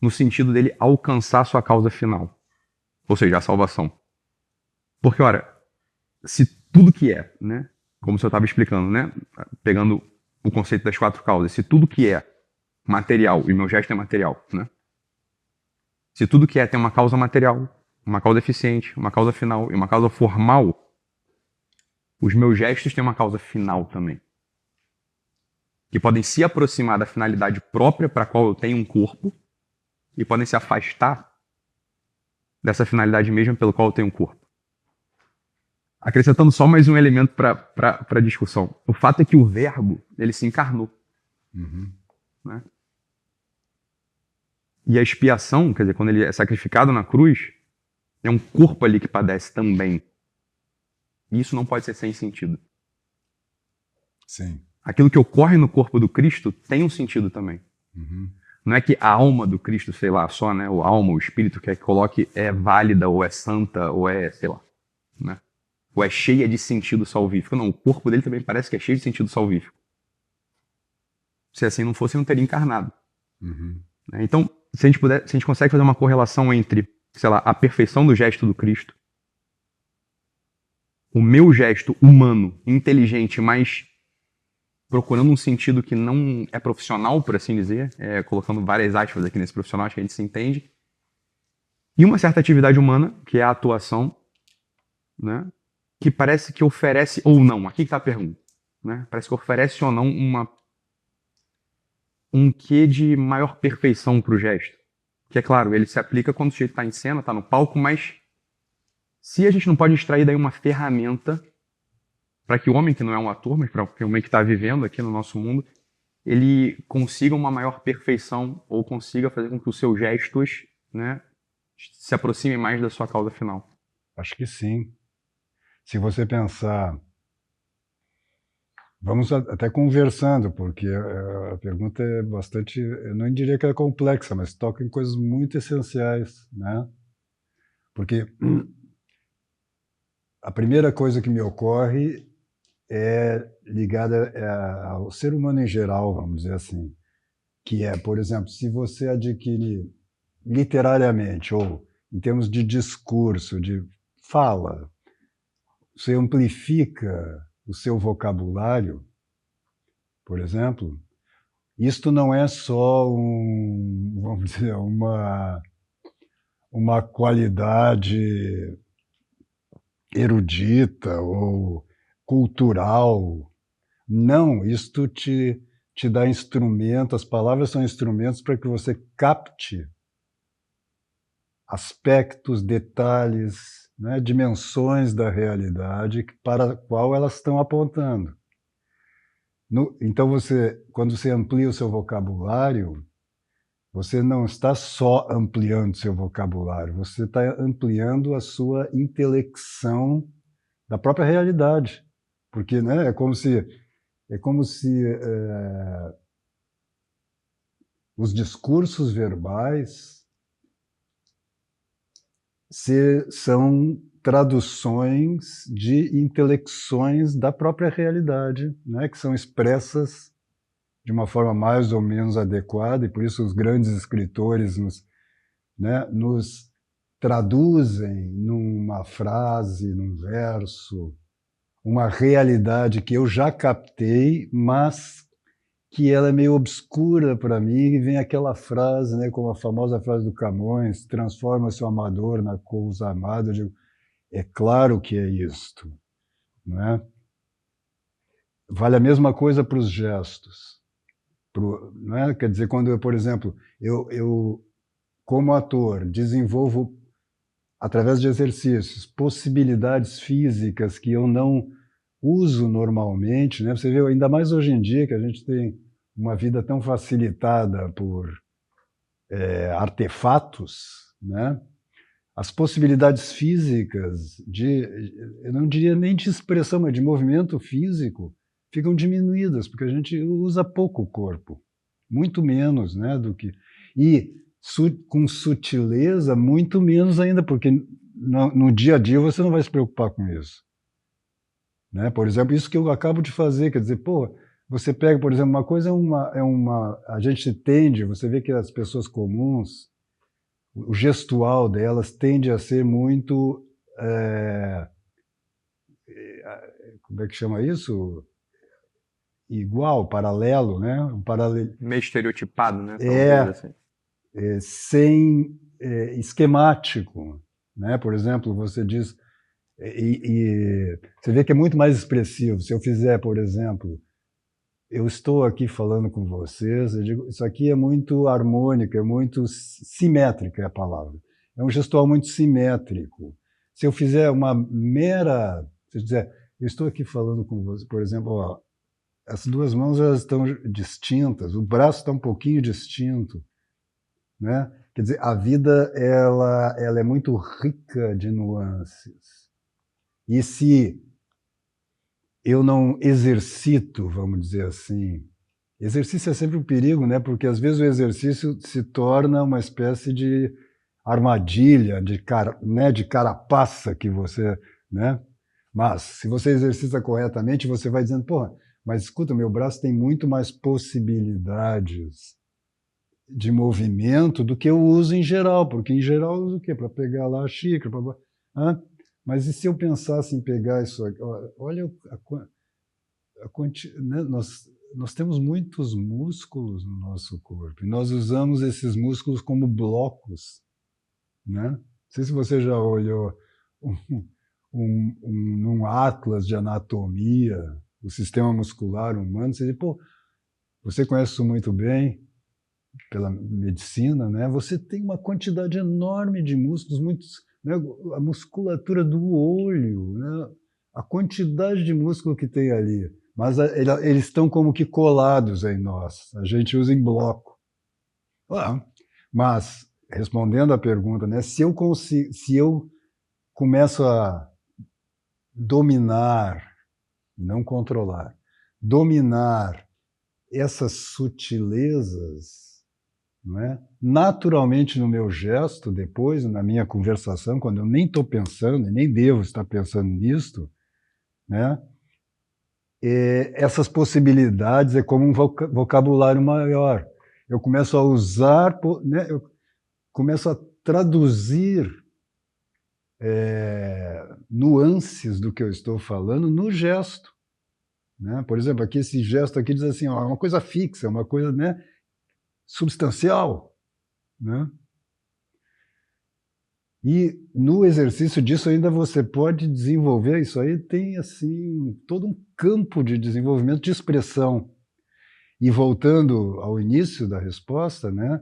no sentido dele alcançar sua causa final, ou seja, a salvação. Porque, ora, se tudo que é, né, como o senhor estava explicando, né, pegando o conceito das 4 causas, se tudo que é material, e meu gesto é material, né, se tudo que é tem uma causa material, uma causa eficiente, uma causa final e uma causa formal, os meus gestos têm uma causa final também. Que podem se aproximar da finalidade própria para a qual eu tenho um corpo e podem se afastar dessa finalidade mesmo pelo qual eu tenho um corpo. Acrescentando só mais um elemento para a discussão. O fato é que o verbo, ele se encarnou. Né? E a expiação, quer dizer, quando ele é sacrificado na cruz, é um corpo ali que padece também. E isso não pode ser sem sentido. Sim. Aquilo que ocorre no corpo do Cristo tem um sentido também. Uhum. Não é que a alma do Cristo, sei lá, só, né? O alma, o espírito que coloque é válida, ou é santa, ou é, sei lá, né? Ou é cheia de sentido salvífico. Não, o corpo dele também parece que é cheio de sentido salvífico. Se assim não fosse, não teria encarnado. Uhum. Né? Então, se a gente consegue fazer uma correlação entre, sei lá, a perfeição do gesto do Cristo, o meu gesto humano, inteligente, mas procurando um sentido que não é profissional, por assim dizer, colocando várias aspas aqui nesse profissional, acho que a gente se entende, e uma certa atividade humana, que é a atuação, né, que parece que oferece ou não, aqui que está a pergunta, né, parece que oferece ou não um quê de maior perfeição para o gesto. Que é claro, ele se aplica quando o sujeito está em cena, está no palco, mas se a gente não pode extrair daí uma ferramenta para que o homem que não é um ator, mas para que o homem que está vivendo aqui no nosso mundo, ele consiga uma maior perfeição ou consiga fazer com que os seus gestos, né, se aproximem mais da sua causa final. Acho que sim. Se você pensar, vamos até conversando, porque a pergunta é bastante, eu não diria que é complexa, mas toca em coisas muito essenciais, né? Porque a primeira coisa que me ocorre é ligada ao ser humano em geral, vamos dizer assim, que é, por exemplo, se você adquire literariamente ou em termos de discurso, de fala, você amplifica o seu vocabulário, por exemplo, isto não é só vamos dizer, uma qualidade erudita ou cultural. Não, isto te dá instrumento, as palavras são instrumentos para que você capte aspectos, detalhes, né, dimensões da realidade para a qual elas estão apontando. Então, quando você amplia o seu vocabulário, você não está só ampliando seu vocabulário, você está ampliando a sua intelecção da própria realidade, porque, né, é como se os discursos verbais são traduções de intelecções da própria realidade, né, que são expressas de uma forma mais ou menos adequada, e por isso os grandes escritores nos traduzem numa frase, num verso, uma realidade que eu já captei, mas que ela é meio obscura para mim, e vem aquela frase, né, como a famosa frase do Camões, transforma-se o amador na coisa amada. Eu digo, é claro que é isto, não é? Vale a mesma coisa para os gestos. Não é? Quer dizer, quando eu, por exemplo, eu como ator, desenvolvo, através de exercícios, possibilidades físicas que eu não uso normalmente, né? Você vê, ainda mais hoje em dia, que a gente tem uma vida tão facilitada por artefatos, né? As possibilidades físicas eu não diria nem de expressão, mas de movimento físico, ficam diminuídas, porque a gente usa pouco o corpo, muito menos, né, do que... E com sutileza, muito menos ainda, porque no dia a dia você não vai se preocupar com isso. Né? Por exemplo, isso que eu acabo de fazer, quer dizer, pô, você pega, por exemplo, uma coisa a gente tende, você vê que as pessoas comuns, o gestual delas tende a ser muito, como é que chama isso? Igual, paralelo, né? Um paralelo, Meio estereotipado, né? Talvez, assim. sem esquemático, né? Por exemplo, você diz, você vê que é muito mais expressivo. Se eu fizer, por exemplo, eu estou aqui falando com vocês, eu digo, isso aqui é muito harmônico, é muito simétrica, é a palavra. É um gestual muito simétrico. Se eu fizer se eu dizer, eu estou aqui falando com você, por exemplo, ó, as duas mãos elas estão distintas, o braço está um pouquinho distinto, né? Quer dizer, a vida ela é muito rica de nuances. E se eu não exercito, vamos dizer assim. Exercício é sempre um perigo, né? Porque às vezes o exercício se torna uma espécie de armadilha, de carapaça que você, né? Mas se você exercita corretamente, você vai dizendo, porra, mas escuta, meu braço tem muito mais possibilidades de movimento do que eu uso em geral, porque em geral eu uso o quê? Para pegar lá a xícara, mas e se eu pensasse em pegar isso aqui? Olha né? Nós temos muitos músculos no nosso corpo e nós usamos esses músculos como blocos, né? Não sei se você já olhou num atlas de anatomia, o sistema muscular humano, você diz, pô, você conhece isso muito bem pela medicina, né? Você tem uma quantidade enorme de músculos, muitos, né? A musculatura do olho, né? A quantidade de músculo que tem ali. Mas eles estão como que colados em nós. A gente usa em bloco. Mas, respondendo à pergunta, né? Se eu começo a dominar, não controlar, dominar essas sutilezas, não é? Naturalmente no meu gesto, depois, na minha conversação, quando eu nem estou pensando, e nem devo estar pensando nisto, né? Essas possibilidades é como um vocabulário maior. Eu começo a usar, né? Eu começo a traduzir nuances do que eu estou falando no gesto, né? Por exemplo, aqui esse gesto aqui diz assim, ó, é uma coisa fixa, é uma coisa, né, substancial, né? E no exercício disso ainda você pode desenvolver, isso aí tem assim todo um campo de desenvolvimento de expressão. E voltando ao início da resposta, né,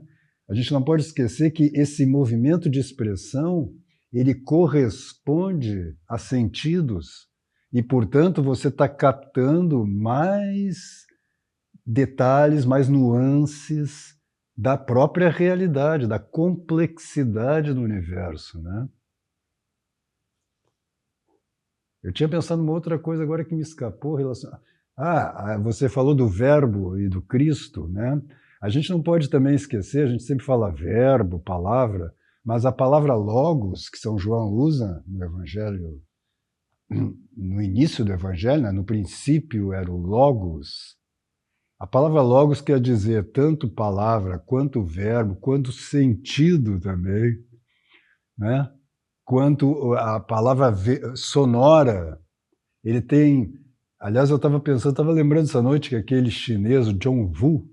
a gente não pode esquecer que esse movimento de expressão, ele corresponde a sentidos e, portanto, você está captando mais detalhes, mais nuances da própria realidade, da complexidade do universo, né? Eu tinha pensado numa outra coisa agora que me escapou. Você falou do verbo e do Cristo, né? A gente não pode também esquecer, a gente sempre fala verbo, palavra, mas a palavra logos, que São João usa no Evangelho, no início do Evangelho, né? No princípio era o logos. A palavra logos quer dizer tanto palavra, quanto verbo, quanto sentido também, né? Quanto a palavra sonora. Ele tem... Aliás, eu estava lembrando essa noite que aquele chinês, o John Wu,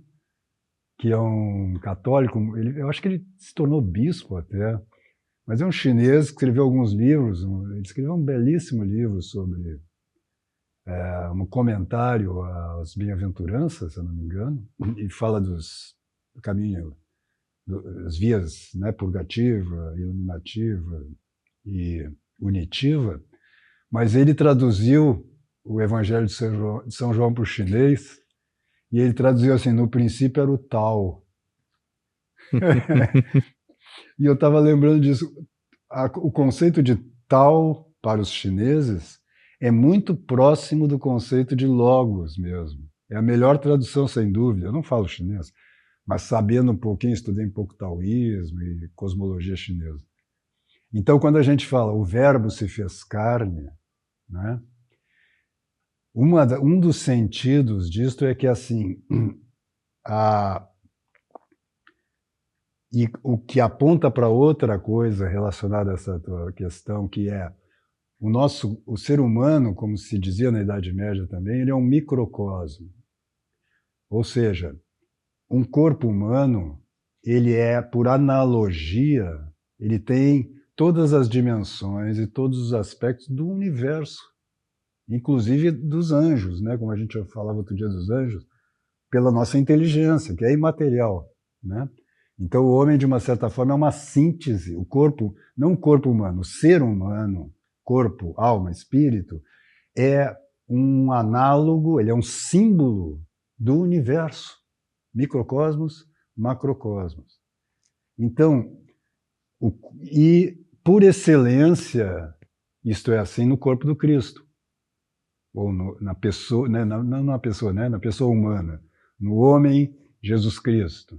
que é um católico, eu acho que ele se tornou bispo até, mas é um chinês que escreveu alguns livros, ele escreveu um belíssimo livro sobre um comentário às bem-aventuranças, se eu não me engano, e fala do caminho, das vias, né, purgativa, iluminativa e unitiva, mas ele traduziu o Evangelho de São João para o chinês, e ele traduziu assim, no princípio era o Tao. E eu estava lembrando disso. O conceito de Tao para os chineses é muito próximo do conceito de Logos mesmo. É a melhor tradução, sem dúvida. Eu não falo chinês, mas sabendo um pouquinho, estudei um pouco taoísmo e cosmologia chinesa. Então, quando a gente fala o verbo se fez carne, né? Um dos sentidos disto é que, assim, e o que aponta para outra coisa relacionada a essa tua questão, que é o ser humano, como se dizia na Idade Média também, ele é um microcosmo. Ou seja, um corpo humano, ele é, por analogia, ele tem todas as dimensões e todos os aspectos do universo, inclusive dos anjos, né? Como a gente falava outro dia dos anjos, pela nossa inteligência, que é imaterial, né? Então o homem, de uma certa forma, é uma síntese, o corpo, não o corpo humano, o ser humano, corpo, alma, espírito, é um análogo, ele é um símbolo do universo, microcosmos, macrocosmos. Então, e por excelência, isto é assim no corpo do Cristo. ou na pessoa, né, não na pessoa, né, na pessoa humana, no homem Jesus Cristo.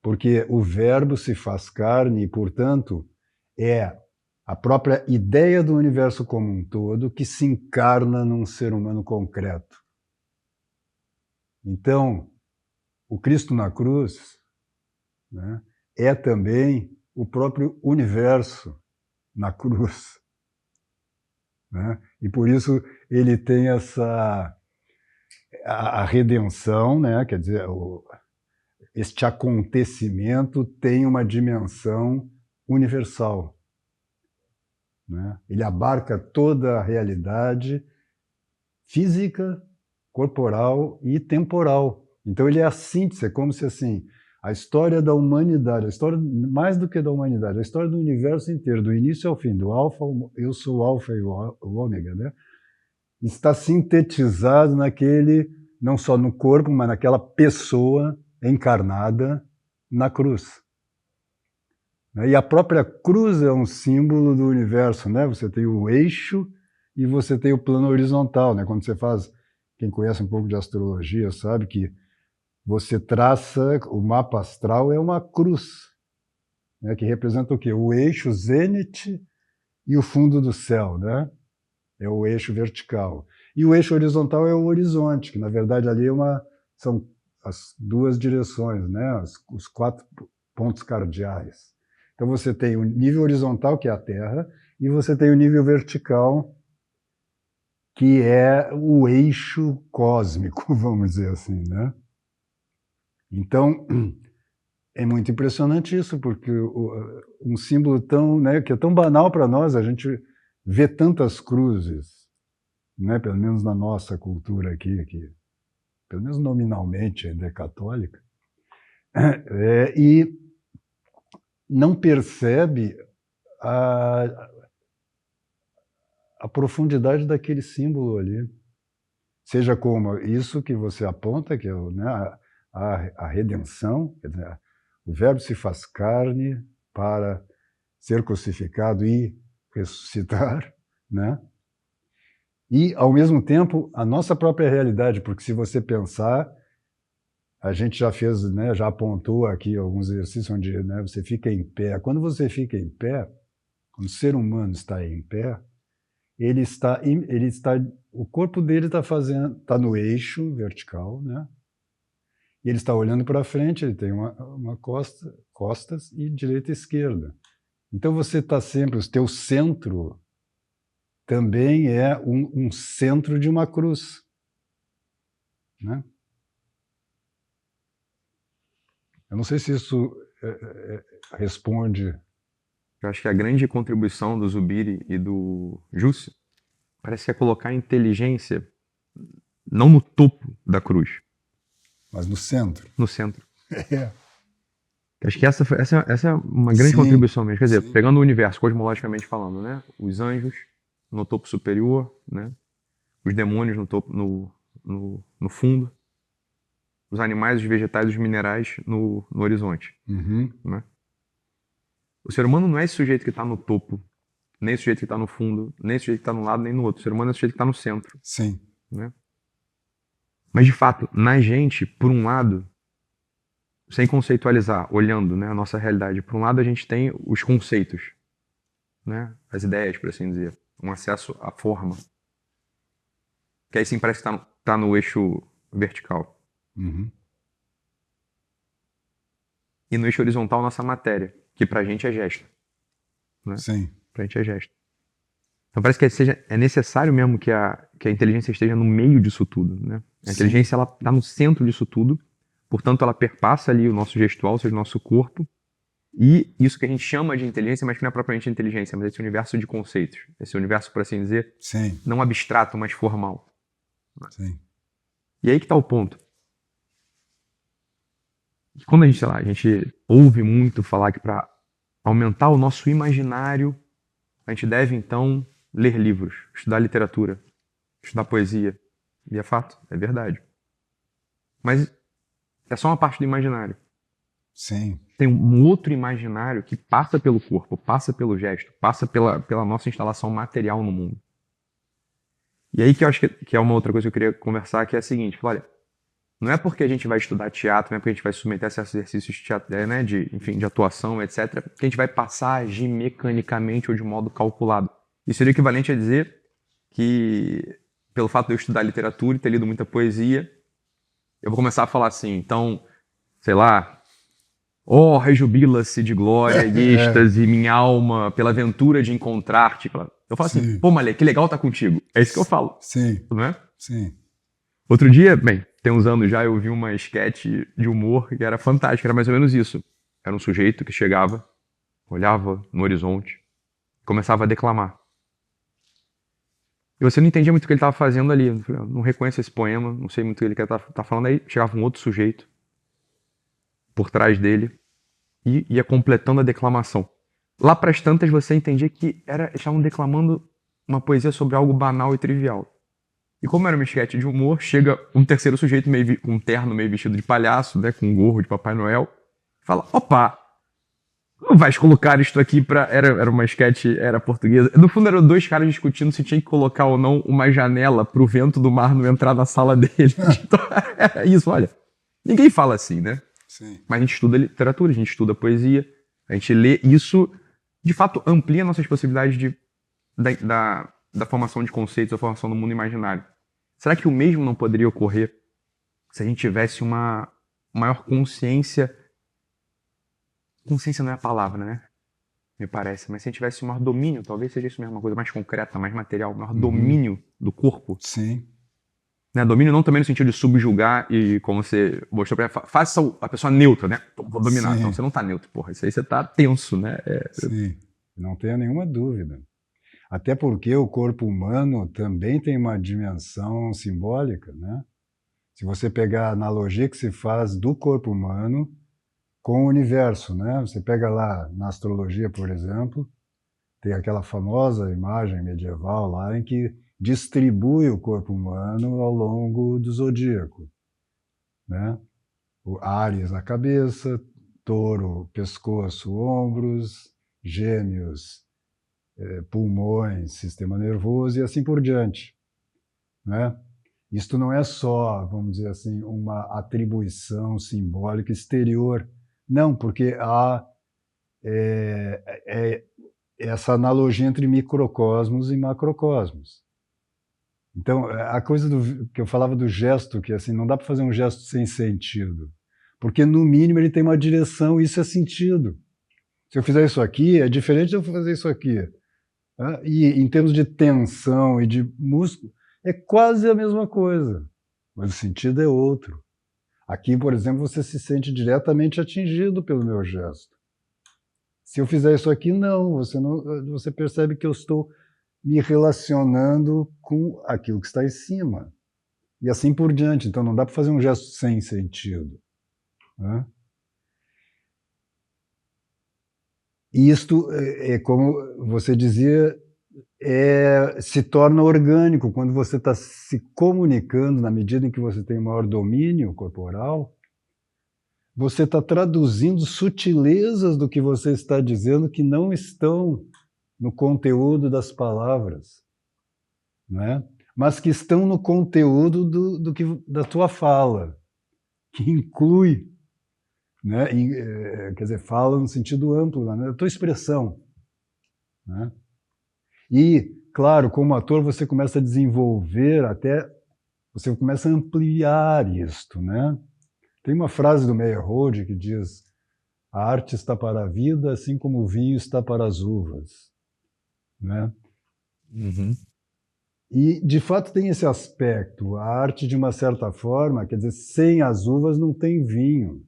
Porque o Verbo se faz carne e, portanto, é a própria ideia do universo como um todo que se encarna num ser humano concreto. Então, o Cristo na cruz, né, é também o próprio universo na cruz. Né? E por isso ele tem a redenção, né? Quer dizer, este acontecimento tem uma dimensão universal. Né? Ele abarca toda a realidade física, corporal e temporal. Então ele é a síntese, é como se assim, a história da humanidade, a história mais do que da humanidade, a história do universo inteiro, do início ao fim, do alfa, eu sou o alfa e o ômega, né? Está sintetizado naquele, não só no corpo, mas naquela pessoa encarnada na cruz. E a própria cruz é um símbolo do universo, né? Você tem o eixo e você tem o plano horizontal, né? Quando você faz, quem conhece um pouco de astrologia sabe que você traça, o mapa astral é uma cruz, né? Que representa o quê? O eixo zênite e o fundo do céu, né? É o eixo vertical. E o eixo horizontal é o horizonte, que na verdade ali são as duas direções, né? Os 4 pontos cardeais. Então você tem o nível horizontal, que é a Terra, e você tem o nível vertical, que é o eixo cósmico, vamos dizer assim, né? Então, é muito impressionante isso, porque um símbolo tão, né, que é tão banal para nós, a gente vê tantas cruzes, né, pelo menos na nossa cultura aqui, pelo menos nominalmente ainda é católica, e não percebe a profundidade daquele símbolo ali. Seja como isso que você aponta, que é, né, a redenção, quer dizer, o Verbo se faz carne para ser crucificado e ressuscitar, né? E, ao mesmo tempo, a nossa própria realidade, porque se você pensar, a gente já fez, né, já apontou aqui alguns exercícios onde, né, você fica em pé. Quando você fica em pé, quando o ser humano está em pé, ele está, o corpo dele está no eixo vertical, né? E ele está olhando para frente, ele tem uma costas e direita e esquerda. Então você está sempre, o teu centro também é um centro de uma cruz, né? Eu não sei se isso responde. Eu acho que a grande contribuição do Zubiri e do Júcio parece que é colocar a inteligência não no topo da cruz, Mas no centro. no centro. É. Acho que essa é uma grande Sim, contribuição mesmo. Quer dizer, sim. pegando o universo, cosmologicamente falando, né? Os anjos no topo superior, né? Os demônios no topo, no fundo, os animais, os vegetais, os minerais no horizonte. Uhum. Né? O ser humano não é esse sujeito que está no topo, nem esse sujeito que está no fundo, nem esse sujeito que está num lado, nem no outro. O ser humano é esse sujeito que está no centro. Sim. Né? Mas, de fato, na gente, por um lado, sem conceitualizar, olhando, né, a nossa realidade, por um lado a gente tem os conceitos, né, as ideias, por assim dizer, um acesso à forma, que aí sim parece que está no eixo vertical. Uhum. E no eixo horizontal, nossa matéria, que pra gente é gesto. Né? Sim. Pra gente é gesto. Então parece que é necessário mesmo que a inteligência esteja no meio disso tudo. Né? A inteligência ela está no centro disso tudo, portanto ela perpassa ali o nosso gestual, ou seja, o nosso corpo, e isso que a gente chama de inteligência, mas que não é propriamente inteligência, mas esse universo de conceitos, esse universo, por assim dizer, Sim. não abstrato, mas formal. Sim. E aí que está o ponto. Quando a gente, sei lá, a gente ouve muito falar que para aumentar o nosso imaginário, a gente deve então ler livros, estudar literatura, estudar poesia. E é fato, é verdade. Mas é só uma parte do imaginário. Sim. Tem um outro imaginário que passa pelo corpo, passa pelo gesto, passa pela nossa instalação material no mundo. E aí que eu acho que é uma outra coisa que eu queria conversar, que é a seguinte, olha, não é porque a gente vai estudar teatro, não é porque a gente vai submeter a certos exercícios de teatro, né, enfim, de atuação, etc., que a gente vai passar a agir mecanicamente ou de modo calculado. Isso seria equivalente a dizer que, pelo fato de eu estudar literatura e ter lido muita poesia, eu vou começar a falar assim, então, sei lá, oh, rejubila-se de glória e êxtase, minha alma, pela aventura de encontrar-te. Eu falo assim, Sim, pô, Malê, que legal estar contigo. É isso que eu falo, sim, não é? sim. Outro dia, bem, tem uns anos já, eu vi uma sketch de humor que era fantástica, era mais ou menos isso. Era um sujeito que chegava, olhava no horizonte, começava a declamar. E você não entendia muito o que ele estava fazendo ali. Eu não reconheço esse poema, não sei muito o que ele tá falando. Aí chegava um outro sujeito por trás dele e ia completando a declamação. Lá para as tantas você entendia que estavam declamando uma poesia sobre algo banal e trivial. E como era uma esquete de humor, chega um terceiro sujeito com um terno meio vestido de palhaço, né, com um gorro de Papai Noel, fala, opa, não vais colocar isto aqui pra... Era uma esquete, era portuguesa. No fundo eram dois caras discutindo se tinha que colocar ou não uma janela pro vento do mar não entrar na sala dele. Então, é isso, olha. Ninguém fala assim, né? Sim. Mas a gente estuda literatura, a gente estuda poesia, a gente lê. Isso, de fato, amplia nossas possibilidades da formação de conceitos, da formação do mundo imaginário. Será que o mesmo não poderia ocorrer se a gente tivesse uma maior consciência? Consciência não é a palavra, né? Me parece. Mas se a gente tivesse um maior domínio, talvez seja isso mesmo, uma coisa mais concreta, mais material, um maior domínio do corpo. Sim. Né? Domínio não também no sentido de subjugar e, como você mostrou pra ela, faça a pessoa neutra, né? Vou dominar. Sim. Não, você não tá neutro, porra. Isso aí você tá tenso, né? Sim, não tenha nenhuma dúvida. Até porque o corpo humano também tem uma dimensão simbólica, né? Se você pegar a analogia que se faz do corpo humano com o universo, né? Você pega lá na astrologia, por exemplo, tem aquela famosa imagem medieval lá em que distribui o corpo humano ao longo do zodíaco, né? O Áries na cabeça, Touro, pescoço, ombros, Gêmeos, pulmões, sistema nervoso e assim por diante, né? Isto não é só, vamos dizer assim, uma atribuição simbólica exterior, não, porque há essa analogia entre microcosmos e macrocosmos. Então, a coisa que eu falava do gesto, que assim, não dá para fazer um gesto sem sentido, porque no mínimo ele tem uma direção e isso é sentido. Se eu fizer isso aqui, é diferente de eu fazer isso aqui. Né? E em termos de tensão e de músculo, é quase a mesma coisa, mas o sentido é outro. Aqui, por exemplo, você se sente diretamente atingido pelo meu gesto. Se eu fizer isso aqui, não, você percebe que eu estou me relacionando com aquilo que está em cima. E assim por diante. Então não dá para fazer um gesto sem sentido. Né? E isto, como você dizia, se torna orgânico quando você está se comunicando, na medida em que você tem maior domínio corporal, você está traduzindo sutilezas do que você está dizendo que não estão no conteúdo das palavras, né? Mas que estão no conteúdo da tua fala, que inclui, né? Quer dizer, fala no sentido amplo, né? Da tua expressão. Né? E, claro, como ator, você começa a desenvolver você começa a ampliar isto, né? Tem uma frase do Meyerhold que diz: a arte está para a vida, assim como o vinho está para as uvas, né? Uhum. E, de fato, tem esse aspecto. A arte, de uma certa forma, quer dizer, sem as uvas não tem vinho.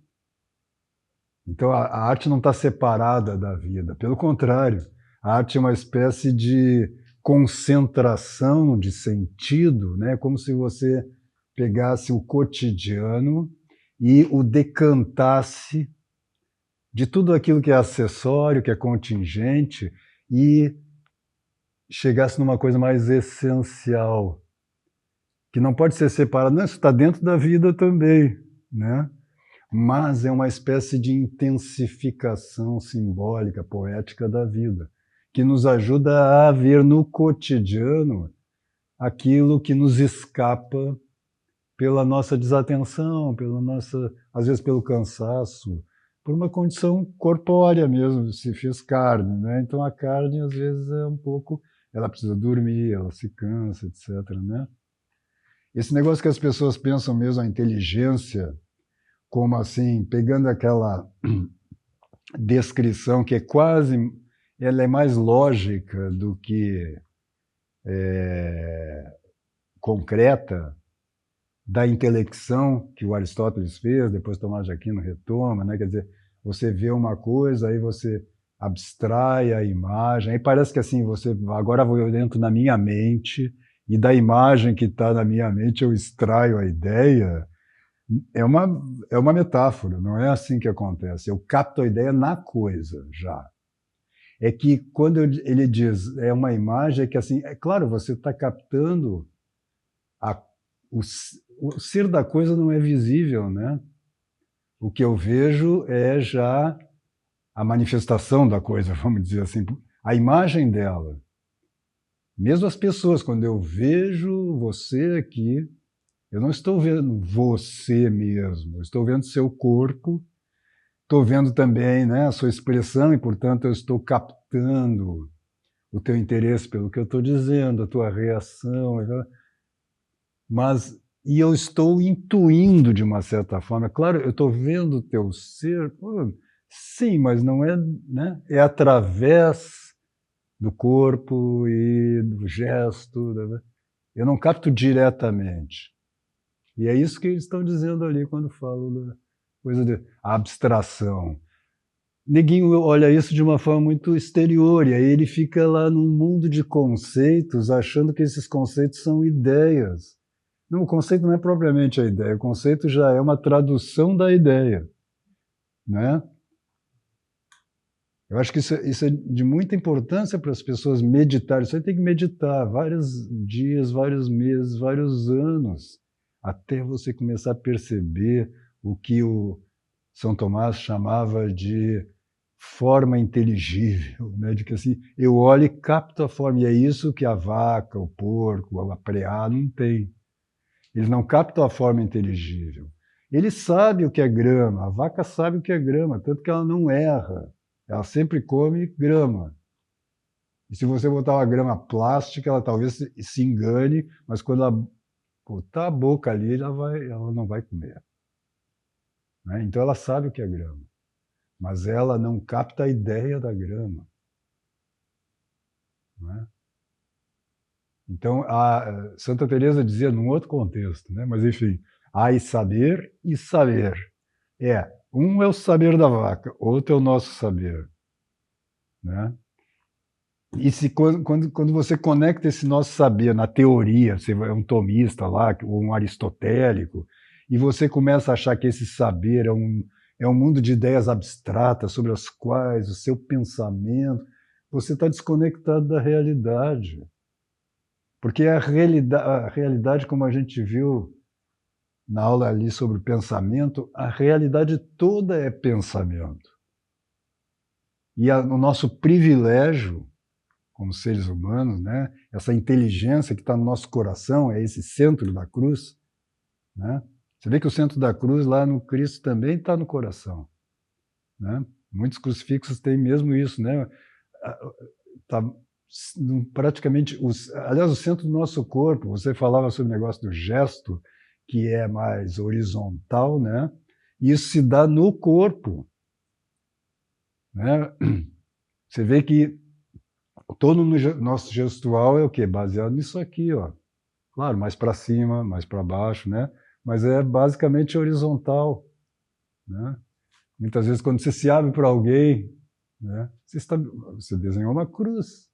Então, a arte não está separada da vida. Pelo contrário, a arte é uma espécie de concentração de sentido, né? Como se você pegasse o cotidiano e o decantasse de tudo aquilo que é acessório, que é contingente, e chegasse numa coisa mais essencial, que não pode ser separado. Não, isso está dentro da vida também, né? Mas é uma espécie de intensificação simbólica, poética da vida, que nos ajuda a ver no cotidiano aquilo que nos escapa pela nossa desatenção, às vezes pelo cansaço, por uma condição corpórea mesmo, se fez carne, né? Então a carne às vezes é um pouco, ela precisa dormir, ela se cansa, etc, né? Esse negócio que as pessoas pensam mesmo a inteligência como assim, pegando aquela descrição que é quase, ela é mais lógica do que concreta, da intelecção que o Aristóteles fez, depois Tomás de Aquino retoma, né? Quer dizer, você vê uma coisa, aí você abstrai a imagem, aí parece que assim, agora eu entro na minha mente, e da imagem que está na minha mente eu extraio a ideia. É uma metáfora, não é assim que acontece. Eu capto a ideia na coisa já. É que quando ele diz é uma imagem, é que assim, é claro, você está captando o ser da coisa não é visível, né? O que eu vejo é já a manifestação da coisa, vamos dizer assim, a imagem dela. Mesmo as pessoas, quando eu vejo você aqui, eu não estou vendo você mesmo, eu estou vendo seu corpo, estou vendo também, né, a sua expressão e, portanto, eu estou captando o teu interesse pelo que eu estou dizendo, a tua reação, e eu estou intuindo de uma certa forma. Claro, eu estou vendo o teu ser, sim, mas não é, né? É através do corpo e do gesto, né? Eu não capto diretamente. E é isso que eles estão dizendo ali quando falam da coisa de abstração. Neguinho olha isso de uma forma muito exterior, e aí ele fica lá num mundo de conceitos, achando que esses conceitos são ideias. Não, o conceito não é propriamente a ideia, o conceito já é uma tradução da ideia, né? Eu acho que isso é de muita importância para as pessoas meditarem. Você tem que meditar vários dias, vários meses, vários anos, até você começar a perceber o que o São Tomás chamava de forma inteligível, né? De que assim, eu olho e capto a forma, e é isso que a vaca, o porco, a preá não tem. Eles não captam a forma inteligível. Ele sabe o que é grama, a vaca sabe o que é grama, tanto que ela não erra. Ela sempre come grama. E se você botar uma grama plástica, ela talvez se engane, mas quando ela botar a boca ali, ela não vai comer. Né? Então ela sabe o que é grama, mas ela não capta a ideia da grama. Né? Então, a Santa Teresa dizia num outro contexto, né? Mas enfim, há saber e saber. Um é o saber da vaca, outro é o nosso saber. Né? E quando você conecta esse nosso saber na teoria, você é um tomista lá, ou um aristotélico, e você começa a achar que esse saber é um mundo de ideias abstratas sobre as quais o seu pensamento, você está desconectado da realidade. Porque a realidade, como a gente viu na aula ali sobre o pensamento, a realidade toda é pensamento. E o nosso privilégio, como seres humanos, né, essa inteligência que está no nosso coração, é esse centro da cruz. Né? Você vê que o centro da cruz lá no Cristo também está no coração. Né? Muitos crucifixos têm mesmo isso. Né? Tá praticamente, aliás, o centro do nosso corpo. Você falava sobre o negócio do gesto, que é mais horizontal, né? E isso se dá no corpo. Né? Você vê que todo o nosso gestual é o quê? Baseado nisso aqui, ó. Claro, mais para cima, mais para baixo, né? Mas é basicamente horizontal. Né? Muitas vezes, quando você se abre para alguém, né? Você desenhou uma cruz.